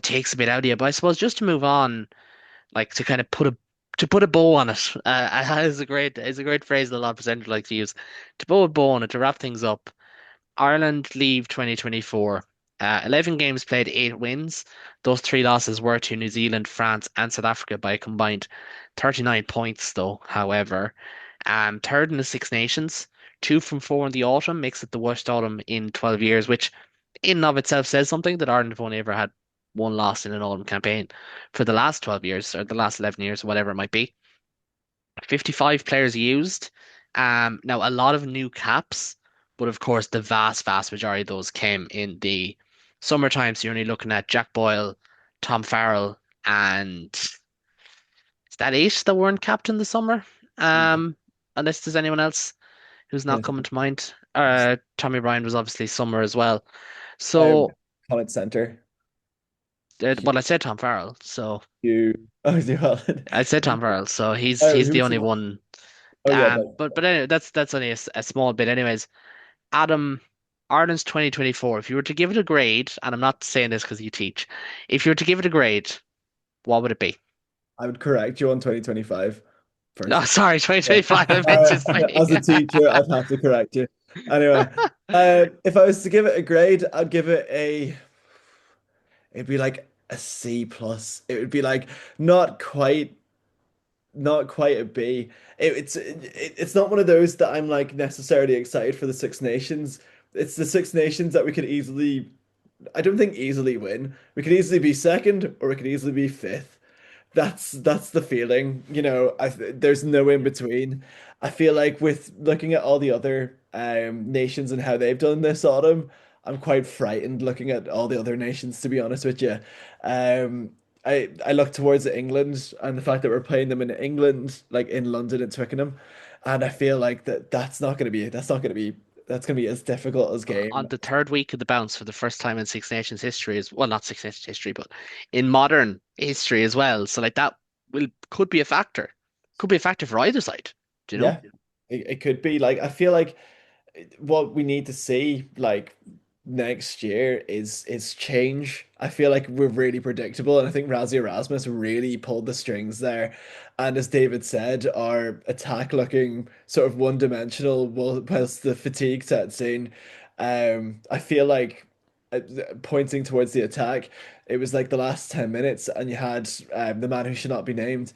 takes a bit out of you. But I suppose just to move on, like to put a bow on it, is a great phrase that a lot of presenters like to use. To put a bow on it, to wrap things up. Ireland leave 2024. 11 games played, 8 wins. Those three losses were to New Zealand, France, and South Africa by a combined 39 points, though, however. Third in the Six Nations, 2 from 4 in the autumn, makes it the worst autumn in 12 years, which in and of itself says something that Ireland have only ever had one loss in an autumn campaign for the last 12 years, or the last 11 years, whatever it might be. 55 players used. Now a lot of new caps, but of course the vast majority of those came in the summertime. So you're only looking at Jack Boyle, Tom Farrell, and is that eight that weren't capped in the summer? yeah. Unless there's anyone else who's not Yeah. coming to mind. Tommy Ryan was obviously summer as well. Um, So, Comment Center. well, I said Tom Farrell, so You. Oh, well. I said Tom Farrell, so he's Oh, he's who the was the only one? one. Oh, yeah, but But anyway, that's only a small bit, anyways. Adam, Ireland's 2024, if you were to give it a grade, and I'm not saying this because you teach, if you were to give it a grade, what would it be? I would correct you on 2025 No, first. sorry, Yeah. 2025, I meant to say. As a teacher, I'd have to correct you. Anyway, if I was to give it a grade, I'd give it a. It'd be like a C plus. It would be like not quite, not quite a B. It's not one of those that I'm like necessarily excited for the Six Nations. It's the Six Nations that we could easily. I don't think easily win. We could easily be second, or we could easily be fifth. That's the feeling, there's no in between. I feel like with looking at all the other nations and how they've done this autumn, I'm quite frightened looking at all the other nations, to be honest with you. Um, I look towards England and the fact that we're playing them in England, like in London and Twickenham, and I feel like that's gonna be as difficult as game. On the third week of the bounce for the first time in Six Nations history, as well, not Six Nations history, but in modern history as well. So, like, that will could be a factor. Could be a factor for either side, do you know? Yeah, it could be like I feel like what we need to see like next year is change. I feel like we're really predictable, and I think Razzie Erasmus really pulled the strings there. And as David said, our attack looking sort of one-dimensional whilst the fatigue sets in. I feel like pointing towards the attack, it was like the last 10 minutes, and you had the man who should not be named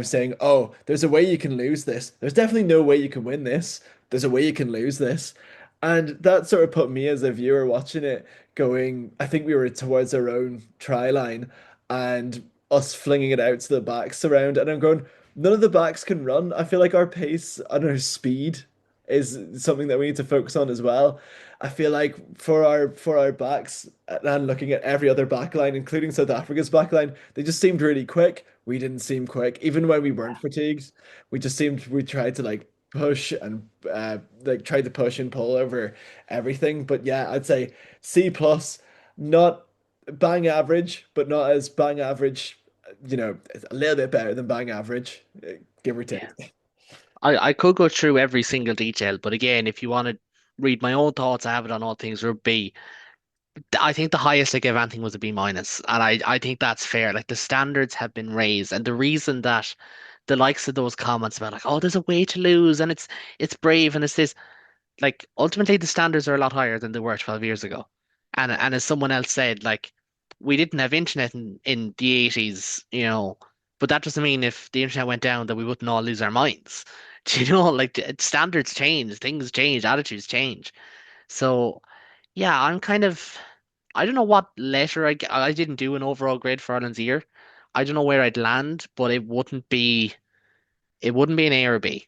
saying, "Oh, there's a way you can lose this. There's definitely no way you can win this. There's a way you can lose this." And that sort of put me as a viewer watching it going, I think we were towards our own try line and us flinging it out to the backs around. And I'm going, none of the backs can run. I feel like our pace and our speed is something that we need to focus on as well. I feel like for our backs and looking at every other back line, including South Africa's back line, they just seemed really quick. We didn't seem quick, even when we weren't fatigued. We tried to like push and like tried to push and pull over everything. But yeah, I'd say C plus, not bang average, but not as bang average. It's a little bit better than bang average, give or Yeah. take. I could go through every single detail, but again, if you want to read my own thoughts, I have it on all things rugby. I think the highest I gave anything was a B minus, and I think that's fair. Like the standards have been raised, and the reason that the likes of those comments about like, oh, there's a way to lose, and it's brave, and it's this like ultimately the standards are a lot higher than they were 12 years ago. And as someone else said, like we didn't have internet in the 80s, but that doesn't mean if the internet went down that we wouldn't all lose our minds. Do you know, like standards change, things change, attitudes change. So yeah, I'm kind of I don't know what letter I didn't do an overall grade for Ireland's year. I don't know where I'd land, but it wouldn't be an A or a B.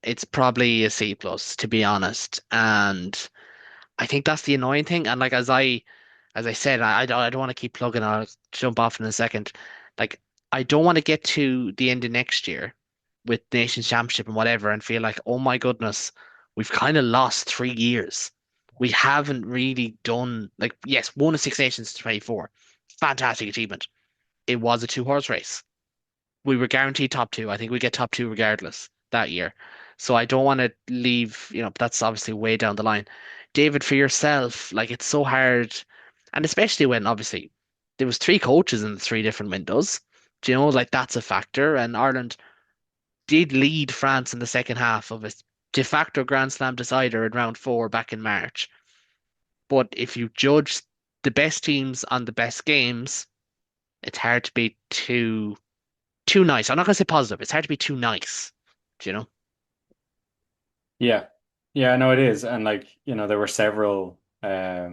It's probably a C plus to be honest. And I think that's the annoying thing. And like as I said, I don't want to keep plugging. I'll jump off in a second. Like I don't want to get to the end of next year with Nations Championship and whatever and feel like, oh my goodness, we've kind of lost 3 years. We haven't really done like yes, won a Six Nations 24. Fantastic achievement. It was a two-horse race. We were guaranteed top two. I think we get top two regardless that year. So I don't want to leave, that's obviously way down the line. David, for yourself, like it's so hard, and especially when obviously there was three coaches in the three different windows. Do you know, like that's a factor. And Ireland did lead France in the second half of a de facto Grand Slam decider in round four back in March. But if you judge the best teams on the best games, it's hard to be too nice. I'm not gonna say positive. It's hard to be too nice. Do you know? Yeah. Yeah, no, it is. And like, there were several well,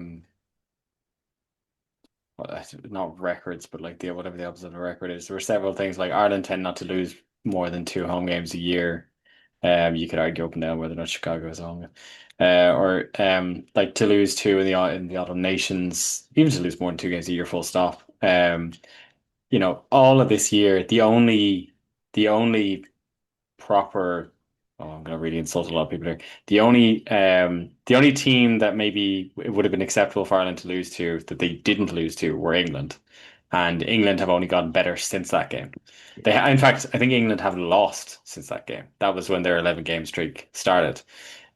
not records, but like the whatever the opposite of a record is. There were several things like Ireland tend not to lose more than two home games a year. You could argue up and down whether or not Chicago is a home game. Or like to lose two in the Autumn Nations, even to lose more than two games a year, full stop. All of this year, the only proper. Oh, I'm going to really insult a lot of people here. The only team that maybe it would have been acceptable for Ireland to lose to that they didn't lose to were England, and England have only gotten better since that game. In fact, I think England have lost since that game. That was when their 11 game streak started.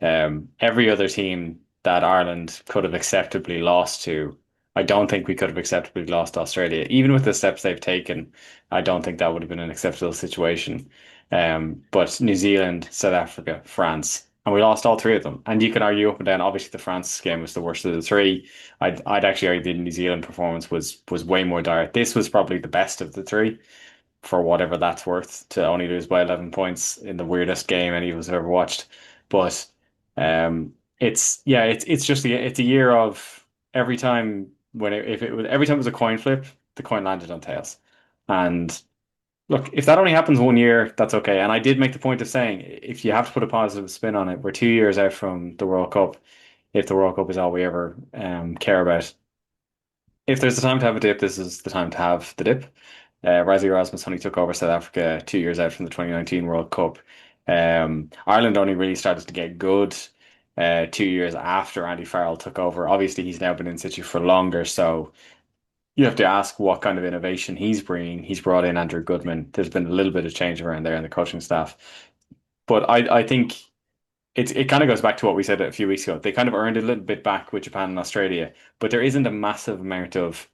Every other team that Ireland could have acceptably lost to, I don't think we could have acceptably lost to Australia. Even with the steps they've taken, I don't think that would have been an acceptable situation. But New Zealand, South Africa, France, and we lost all three of them. And you can argue up and down. Obviously, the France game was the worst of the three. I'd actually argue the New Zealand performance was way more dire. This was probably the best of the three, for whatever that's worth, to only lose by 11 points in the weirdest game any of us have ever watched. But it's just it's a year of every time every time it was a coin flip, the coin landed on tails. And look, if that only happens one year, that's okay. And I did make the point of saying if you have to put a positive spin on it, we're 2 years out from the World Cup. If the World Cup is all we ever care about, if there's a time to have a dip, this is the time to have the dip. Rassie Erasmus only took over South Africa 2 years out from the 2019 World Cup. Ireland only really started to get good 2 years after Andy Farrell took over. Obviously, he's now been in situ for longer, so you have to ask what kind of innovation he's bringing. He's brought in Andrew Goodman. There's been a little bit of change around there in the coaching staff, but I think it kind of goes back to what we said a few weeks ago. They kind of earned a little bit back with Japan and Australia, but there isn't a massive amount of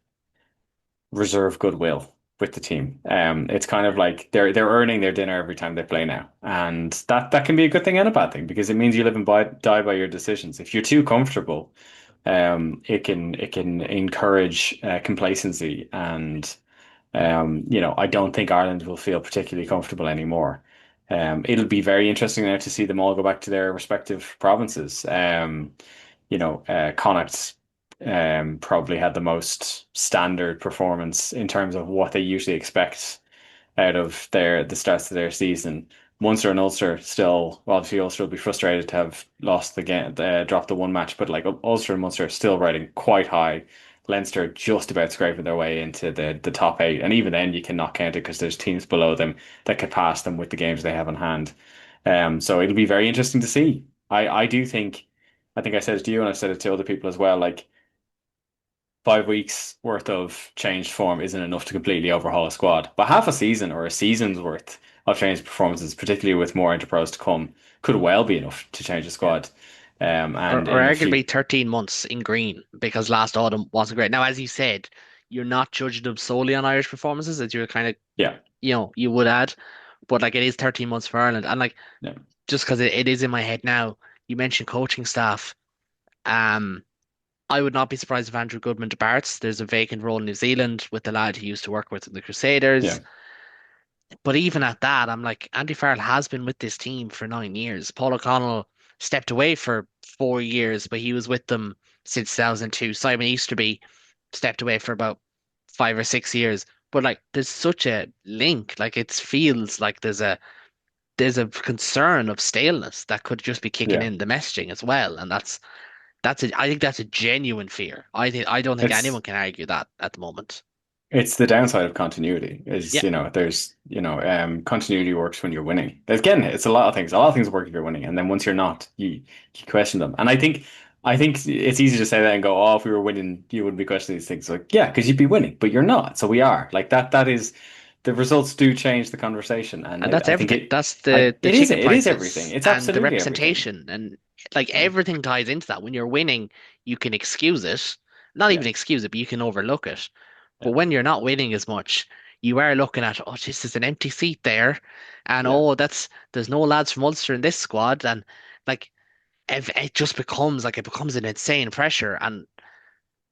reserve goodwill with the team. It's kind of like they're earning their dinner every time they play now, and that can be a good thing and a bad thing because it means you live and die by your decisions. If you're too comfortable, it can encourage complacency, and I don't think Ireland will feel particularly comfortable anymore. It'll be very interesting now to see them all go back to their respective provinces. Connacht probably had the most standard performance in terms of what they usually expect out of the starts of their season. Munster and Ulster still, well, obviously Ulster will be frustrated to have lost the game, dropped the one match, but like Ulster and Munster are still riding quite high. Leinster just about scraping their way into the top eight, and even then you cannot count it because there's teams below them that could pass them with the games they have in hand. So it'll be very interesting to see. I do think, I think I said it to you and I've said it to other people as well. Like 5 weeks worth of changed form isn't enough to completely overhaul a squad. But half a season or a season's worth of changed performances, particularly with more interpros to come, could well be enough to change a Yeah. squad. Or, And or in a few, arguably 13 months in green because last autumn wasn't great. Now, as you said, you're not judging them solely on Irish performances, as you're kind of, yeah, you would add, but like it is 13 months for Ireland. And like, yeah, just because it is in my head now, you mentioned coaching staff. Um, I would not be surprised if Andrew Goodman departs. There's a vacant role in New Zealand with the lad he used to work with in the yeah, Crusaders. But even at that, I'm like, Andy Farrell has been with this team for 9 years. Paul O'Connell stepped away for 4 years, but he was with them since 2002. Simon Easterby stepped away for about 5 or 6 years. But like, there's such a link. Like, it feels like there's a concern of staleness that could just be kicking Yeah. in the messaging as well, and I think that's a genuine fear. I don't think anyone It's can argue that at the moment. It's the downside of continuity is, Yeah, there's, continuity works when you're winning. Again, it's a lot of things. A lot of things work if you're winning, and then once you're not, you question them. And I think it's easy to say that and go, oh, if we were winning, you wouldn't be questioning these things. Like, yeah, because you'd be winning, but you're not. So we are. Like that is the results do change the conversation, and and that's I think everything. it That's I the it is ticket it is everything. prices It's and the absolutely everything. representation, and like Yeah. everything ties into that. When you're winning, you can excuse it, not Yeah. even excuse it, but you can overlook it. Yeah. But when you're not winning as much, you are looking at, oh, this is an empty seat there, and Yeah. oh, there's no lads from Ulster in this squad, and like it just becomes like it becomes an insane pressure. And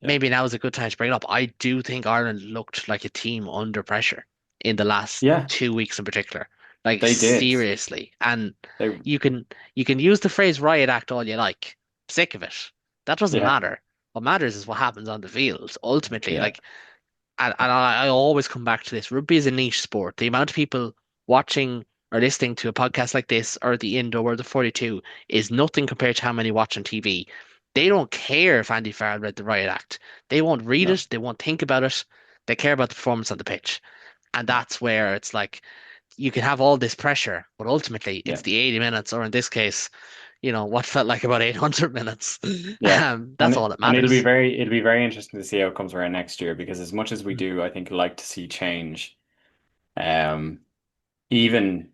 Yeah. maybe now is a good time to bring it up. I do think Ireland looked like a team under pressure in the last Yeah. 2 weeks in particular. Like They did. seriously. And They you can you can use the phrase riot act all you like. Sick of it. That doesn't Yeah. matter. What matters is what happens on the field. Ultimately, Yeah. like and I always come back to this. Rugby is a niche sport. The amount of people watching or listening to a podcast like this or the Indo or the 42 is nothing compared to how many watch on TV. They don't care if Andy Farrell read the riot act. They won't read No. it. They won't think about it. They care about the performance on the pitch. And Yeah. that's where it's like you can have all this pressure, but ultimately it's Yeah. the 80 minutes, or in this case, what felt like about 800 minutes. Yeah. That's all that And matters. it'll be very interesting to see how it comes around next year because as much as we do, I think like to see change. Um, even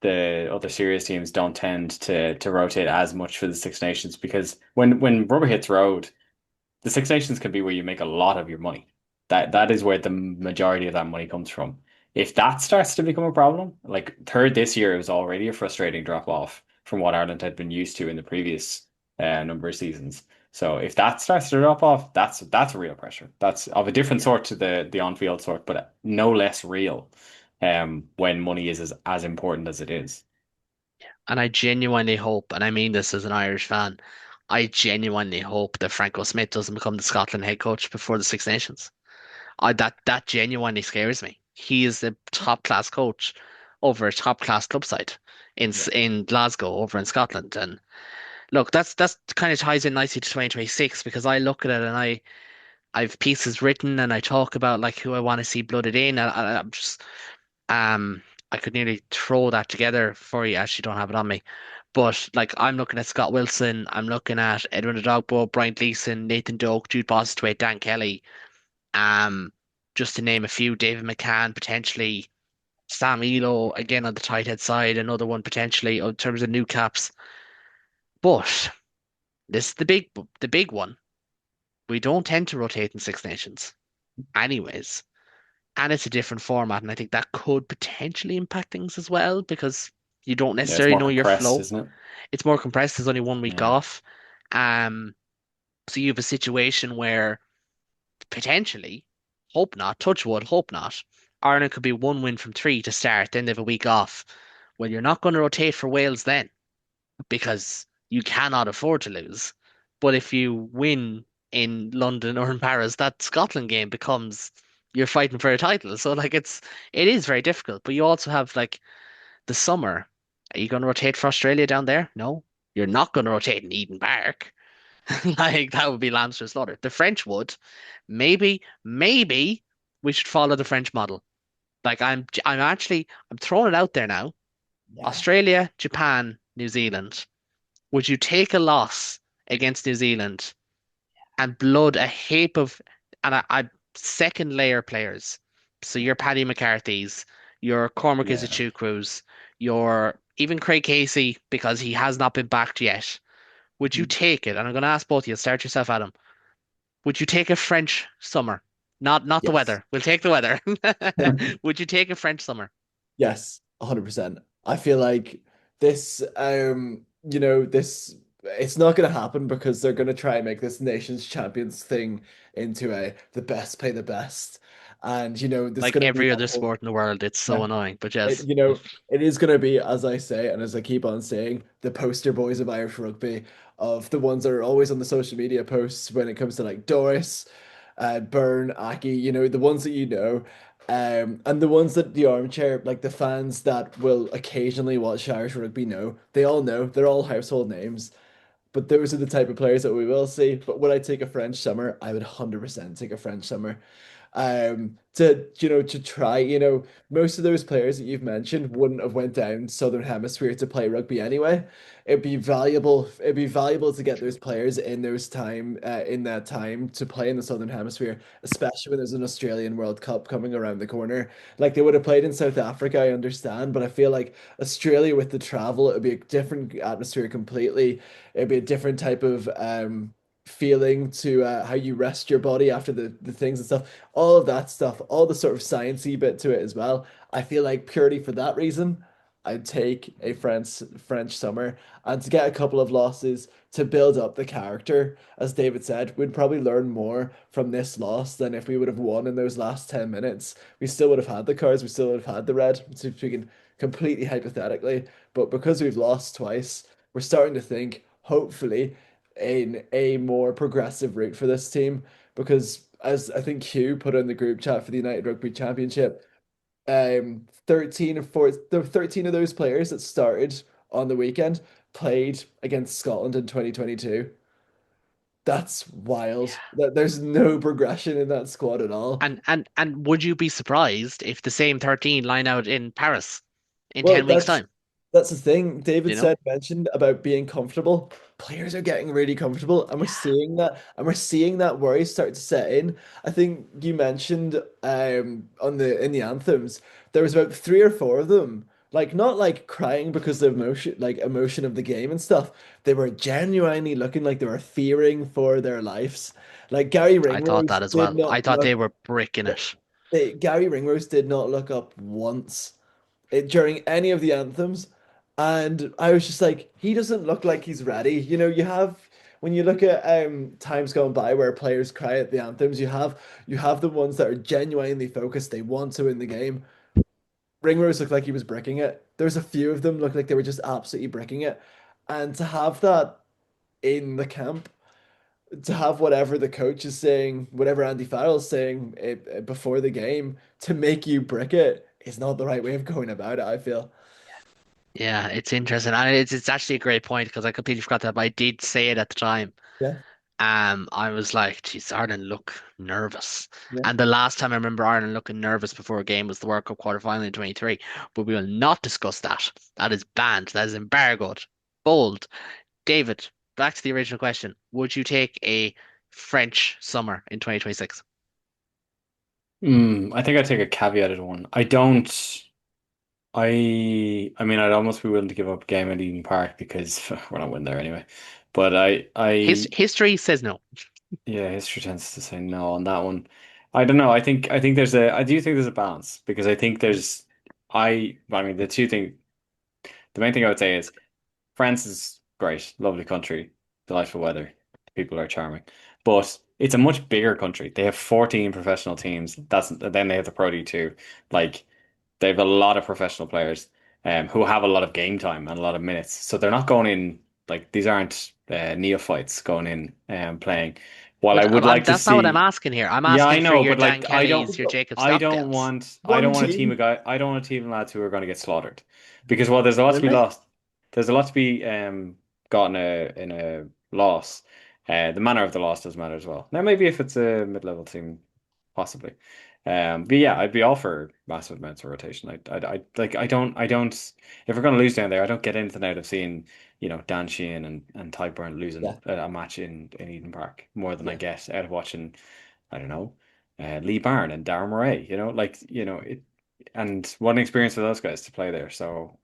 the other serious teams don't tend to rotate as much for the Six Nations because when rubber hits road, the Six Nations can be where you make a lot of your money. That is where the majority of that money comes from. If that starts to become a problem, like third this year, it was already a frustrating drop off from what Ireland had been used to in the previous number of seasons. So if that starts to drop off, that's real pressure. That's of a different sort to the on-field sort, but no less real. When money is as important as it is. And I genuinely hope, and I mean this as an Irish fan, I genuinely hope that Franco Smith doesn't become the Scotland head coach before the Six Nations. That genuinely scares me. He is a top class coach over a top class club side Yeah. in Glasgow over in Scotland. And look, that's kind of ties in nicely to 2026 because I look at it and I've pieces written and I talk about like who I want to see blooded in, and I'm just um, I could nearly throw that together for you. I actually don't have it on me. But like I'm looking at Scott Wilson, I'm looking at Edwin Adogbo, Brian Gleeson, Nathan Doak, Jude Bosthwaite, Dan Kelly, um, just to name a few, David McCann potentially, Sam Elo again on the tight head side, another one potentially in terms of new caps. But this is the big one. We don't tend to rotate in Six Nations anyways. And it's a different format, and I think that could potentially impact things as well because you don't Yeah, it's necessarily more know your compressed, flow. isn't it? It's more compressed. There's only 1 week Yeah. off. Um, so you have a situation where potentially, hope not, touch wood, hope not, Ireland could be one win from three to start, then they have a week off. Well, you're not going to rotate for Wales then because you cannot afford to lose. But if you win in London or in Paris, that Scotland game becomes you're fighting for a title. So like it is very difficult. But you also have like the summer. Are you going to rotate for Australia down there? No. You're not going to rotate in Eden Park. Like that would be Leinster slaughter. The French would. Maybe we should follow the French model. Like I'm throwing it out there now. Yeah. Australia, Japan, New Zealand. Would you take a loss against New Zealand and blood a heap of and I second layer players? So your Paddy McCarthy's, your Cormac Yeah. Izuchukwu's, your even Craig Casey because he has not been backed yet. Would you take it? And I'm going to ask both of you. Start yourself, Adam. Would you take a French summer? Not the Yes. weather. We'll take the weather. Would you take a French summer? Yes, 100%. I feel like this, this it's not going to happen because they're going to try and make this nations champions thing into a the best play the best, and there's Like going to be every that other whole sport in the world, it's so yeah. annoying. But It, yes, you know, it is going to be, as I say, and as I keep on saying, the poster boys of Irish rugby, of the ones that are always on the social media posts when it comes to like Doris, Byrne, Aki, the ones that and the ones that the armchair, like the fans that will occasionally watch Irish rugby they all know, they're all household names. But those are the type of players that we will see. But would I take a French summer? I would 100% take a French summer. To try, most of those players that you've mentioned wouldn't have went down Southern Hemisphere to play rugby anyway. It'd be valuable to get those players in that time to play in the Southern Hemisphere, especially when there's an Australian World Cup coming around the corner. Like they would have played in South Africa, I understand, but I feel like Australia with the travel, it would be a different atmosphere completely. It'd be a different type of feeling to how you rest your body after the things and stuff. All of that stuff, all the sort of sciencey bit to it as well. I feel like purely for that reason, I'd take a French summer, and to get a couple of losses to build up the character. As David said, we'd probably learn more from this loss than if we would have won in those last 10 minutes. We still would have had the cards, we still would have had the red, speaking completely hypothetically. But because we've lost twice, we're starting to think, hopefully, in a more progressive route for this team. Because as I think Hugh put in the group chat for the United Rugby Championship, 13 of those players that started on the weekend played against Scotland in 2022. That's wild. There's no progression in that squad at all. and would you be surprised if the same 13 line out in Paris in Well, 10 weeks' that's time? that's the thing. David You know? mentioned about being comfortable. Players are getting really comfortable, and we're seeing that worry start to set in. I think you mentioned on the in the anthems, there was about three or four of them, like not like crying because of emotion of the game and stuff. They were genuinely looking like they were fearing for their lives. Like Gary I thought Ringrose that as did well. I not thought they look. were bricking it. Gary Ringrose did not look up once during any of the anthems. And I was just like, he doesn't look like he's ready. You have when you look at times gone by where players cry at the anthems, you have the ones that are genuinely focused, they want to win the game. Ringrose looked like he was bricking it. There's a few of them looked like they were just absolutely bricking it. And to have that in the camp, to have whatever the coach is saying, whatever Andy Farrell's saying before the game to make you brick it is not the right way of going about it, I feel. Yeah, it's interesting. And it's actually a great point because I completely forgot that, but I did say it at the time. Yeah, I was like, geez, Ireland look nervous. yeah. And the last time I remember Ireland looking nervous before a game was the World Cup quarter final in 23. But we will not discuss that. That is banned. That is embargoed. Bold. David, back to the original question. Would you take a French summer in 2026? I think I'd take a caveated one. I don't. I mean, I'd almost be willing to give up a game at Eden Park because we're not winning there anyway. But History says no. yeah, history tends to say no on that one. I don't know. I do think there's a balance because I think there's, I mean, the main thing I would say is France is great, lovely country, delightful weather, people are charming, but it's a much bigger country. They have 14 professional teams. Then they have the Pro D2. Like, they have a lot of professional players who have a lot of game time and a lot of minutes. So they're not going in like these aren't neophytes going in and playing. While I But would like to that's not what I'm see, asking here. I'm yeah, I asking for know, your but Dan like Kellys, your Jacob Stockdales. I One don't want a team team, of guy I don't want a team of lads who are going to get slaughtered because while there's a lot to be really? lost, there's a lot to be got in a loss. The manner of the loss does matter as well. Now maybe if it's a mid-level team, possibly. But yeah, I'd be all for massive amounts of rotation. I don't. If we're going to lose down there, I don't get anything out of seeing, Dan Sheehan and Ty Burn losing Yeah, a match in Eden Park more than I yeah, get out of watching, I don't know, Lee Barn and Darren Murray. It. And what an experience for those guys to play there. So,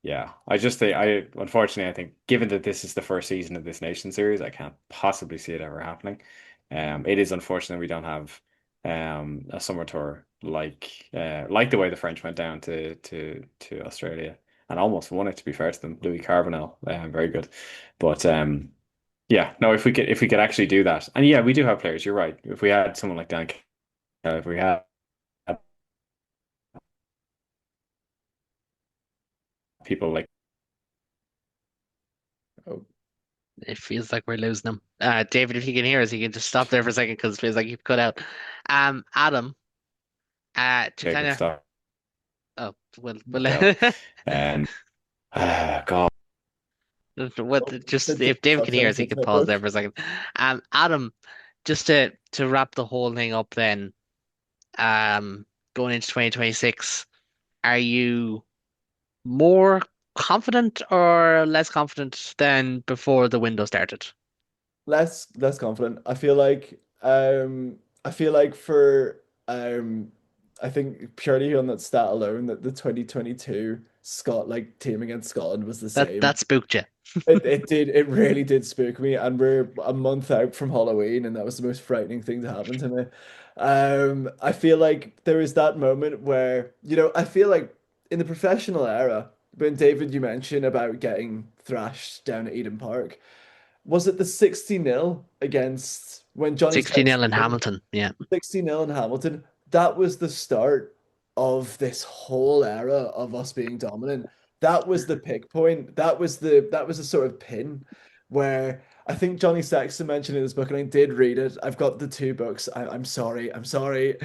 yeah, I just think unfortunately, I think given that this is the first season of this Nation series, I can't possibly see it ever happening. It is unfortunate we don't have a summer tour like the way the French went down to Australia and almost won it, to be fair to them. Louis Carbonell, very good. But yeah, no, if we could actually do that, and yeah, we do have players. You're right. If we had someone like Dan, if we had people like Oh, It feels like we're losing him. David, if you can hear us, you can just stop there for a second because it feels like you've cut out. Adam, to kind David of, Starr, oh, well, Dell, and God, oh, just did if David touch can hear on us, he his could pause there network. for a second. Adam, just to wrap the whole thing up, then, um, going into 2026, are you more confident or less confident than before the window started? Less confident. I feel like for I think purely on that stat alone that the 2022 team against Scotland was the That same. spooked you. It really did spook me, and we're a month out from Halloween, and that was the most frightening thing to happen to me. I feel like there is that moment where, I feel like in the professional era, when David, you mentioned about getting thrashed down at Eden Park, was it the 60-0 against when Johnny 60 nil in Sexton Hamilton. Yeah. 60-0 in Hamilton? That was the start of this whole era of us being dominant. That was the pick point. That was the sort of pin where I think Johnny Sexton mentioned in his book, and I did read it. I've got the two books. I'm sorry. I'm sorry.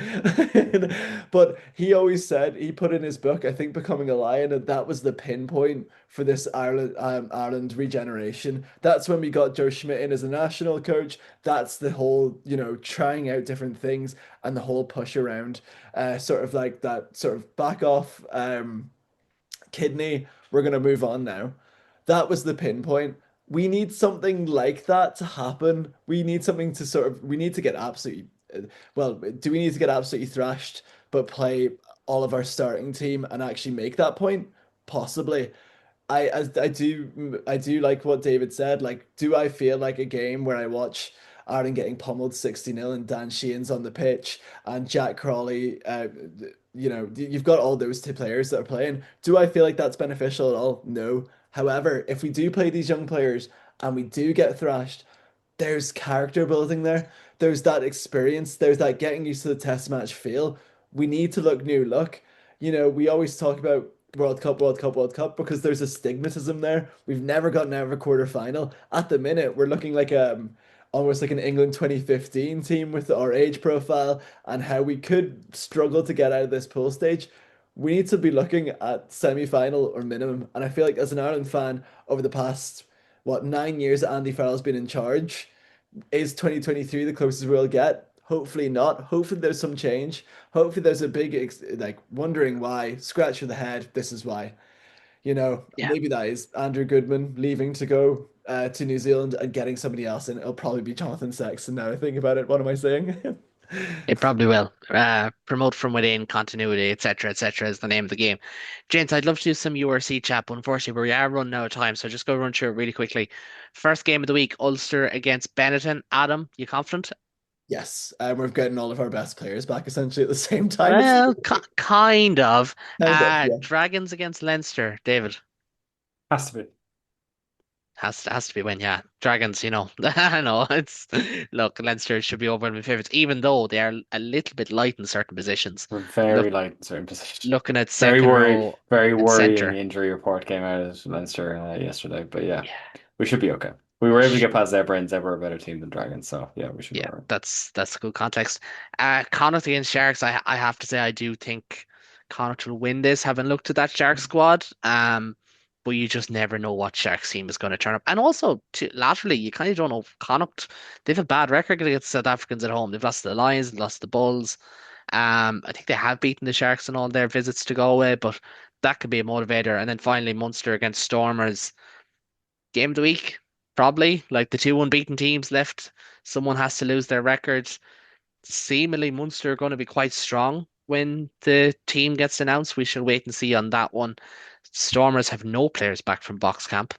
But he always said, he put in his book, I think, Becoming a Lion, and that was the pinpoint for this Ireland regeneration. That's when we got Joe Schmidt in as a national coach. That's the whole, trying out different things and the whole push around, sort of like that sort of back off, kidney. We're gonna move on now. That was the pinpoint. We need something like that to happen. We need something to sort of. We need to get absolutely. Well, do we need to get absolutely thrashed, but play all of our starting team and actually make that point? Possibly. I do like what David said. Like, do I feel like a game where I watch Ireland getting pummeled 60-0 and Dan Sheehan's on the pitch and Jack Crawley, you've got all those two players that are playing. Do I feel like that's beneficial at all? No. However, if we do play these young players and we do get thrashed, there's character building there. There's that experience. There's that getting used to the test match feel. We need to look new look. We always talk about World Cup, World Cup, World Cup because there's a stigmatism there. We've never gotten out of a quarter final. At the minute, we're looking like almost like an England 2015 team with our age profile and how we could struggle to get out of this pool stage. We need to be looking at semi-final or minimum. And I feel like as an Ireland fan over the past 9 years that Andy Farrell's been in charge, is 2023 the closest we'll get? Hopefully not. Hopefully there's some change. Hopefully there's a big like wondering why, scratch your the head, this is why. Yeah. Maybe that is Andrew Goodman leaving to go to New Zealand and getting somebody else in. It'll probably be Jonathan Sexton now I think about it. What am I saying? It probably will. Promote from within, continuity, etc., is the name of the game. James, I'd love to do some URC chat, but unfortunately we are running out of time, so just go run through it really quickly. First game of the week, Ulster against Benetton. Adam, you confident? Yes, we're getting all of our best players back essentially at the same time. It's Well, kind of. kind of, yeah. Dragons against Leinster. David. has to be. Has to be win, yeah. Dragons, I know it's look, Leinster should be overwhelming favourites, even though they are a little bit light in certain positions. We're Look, very light in certain positions. looking at second row Very and worrying centre. injury report came out of Leinster yesterday. But yeah, Yeah, we should be okay. We were able to get past Zebra, and Zebra are a better team than Dragons, so yeah, we should be yeah, all right. that's good context. Connacht against Sharks, I have to say I do think Connacht will win this, having looked at that Sharks squad. But you just never know what Sharks team is going to turn up. And also, laterally, you kind of don't know. Connacht, they've a bad record against South Africans at home. They've lost to the Lions, lost to the Bulls. I think they have beaten the Sharks in all their visits to Galway, but that could be a motivator. And then finally, Munster against Stormers. Game of the week, probably. Like the two unbeaten teams left, someone has to lose their records. Seemingly, Munster are going to be quite strong when the team gets announced. We should wait and see on that one. Stormers have no players back from box camp.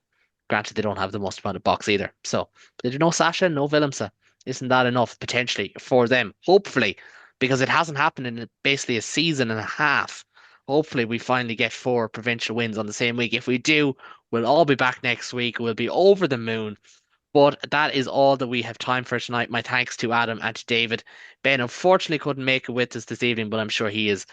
Granted, they don't have the most amount of box either. So they do no Sasha, no Willemse. Isn't that enough potentially for them? Hopefully, because it hasn't happened in basically a season and a half Hopefully, we finally get 4 provincial wins on the same week. If we do, we'll all be back next week. We'll be over the moon. But that is all that we have time for tonight. My thanks to Adam and to David. Ben unfortunately couldn't make it with us this evening, but I'm sure he is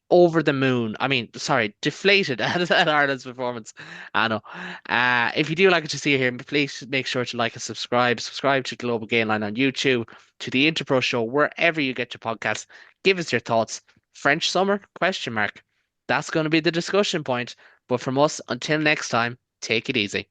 over the moon. I mean, sorry, deflated at Ireland's performance. I know. If you do like what you see here, please make sure to like and subscribe. Subscribe to Global Game Line on YouTube, to the Interpro Show, wherever you get your podcasts. Give us your thoughts. French summer? Question mark. That's going to be the discussion point. But from us, until next time, take it easy.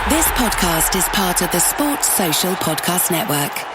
This podcast is part of the Sports Social Podcast Network.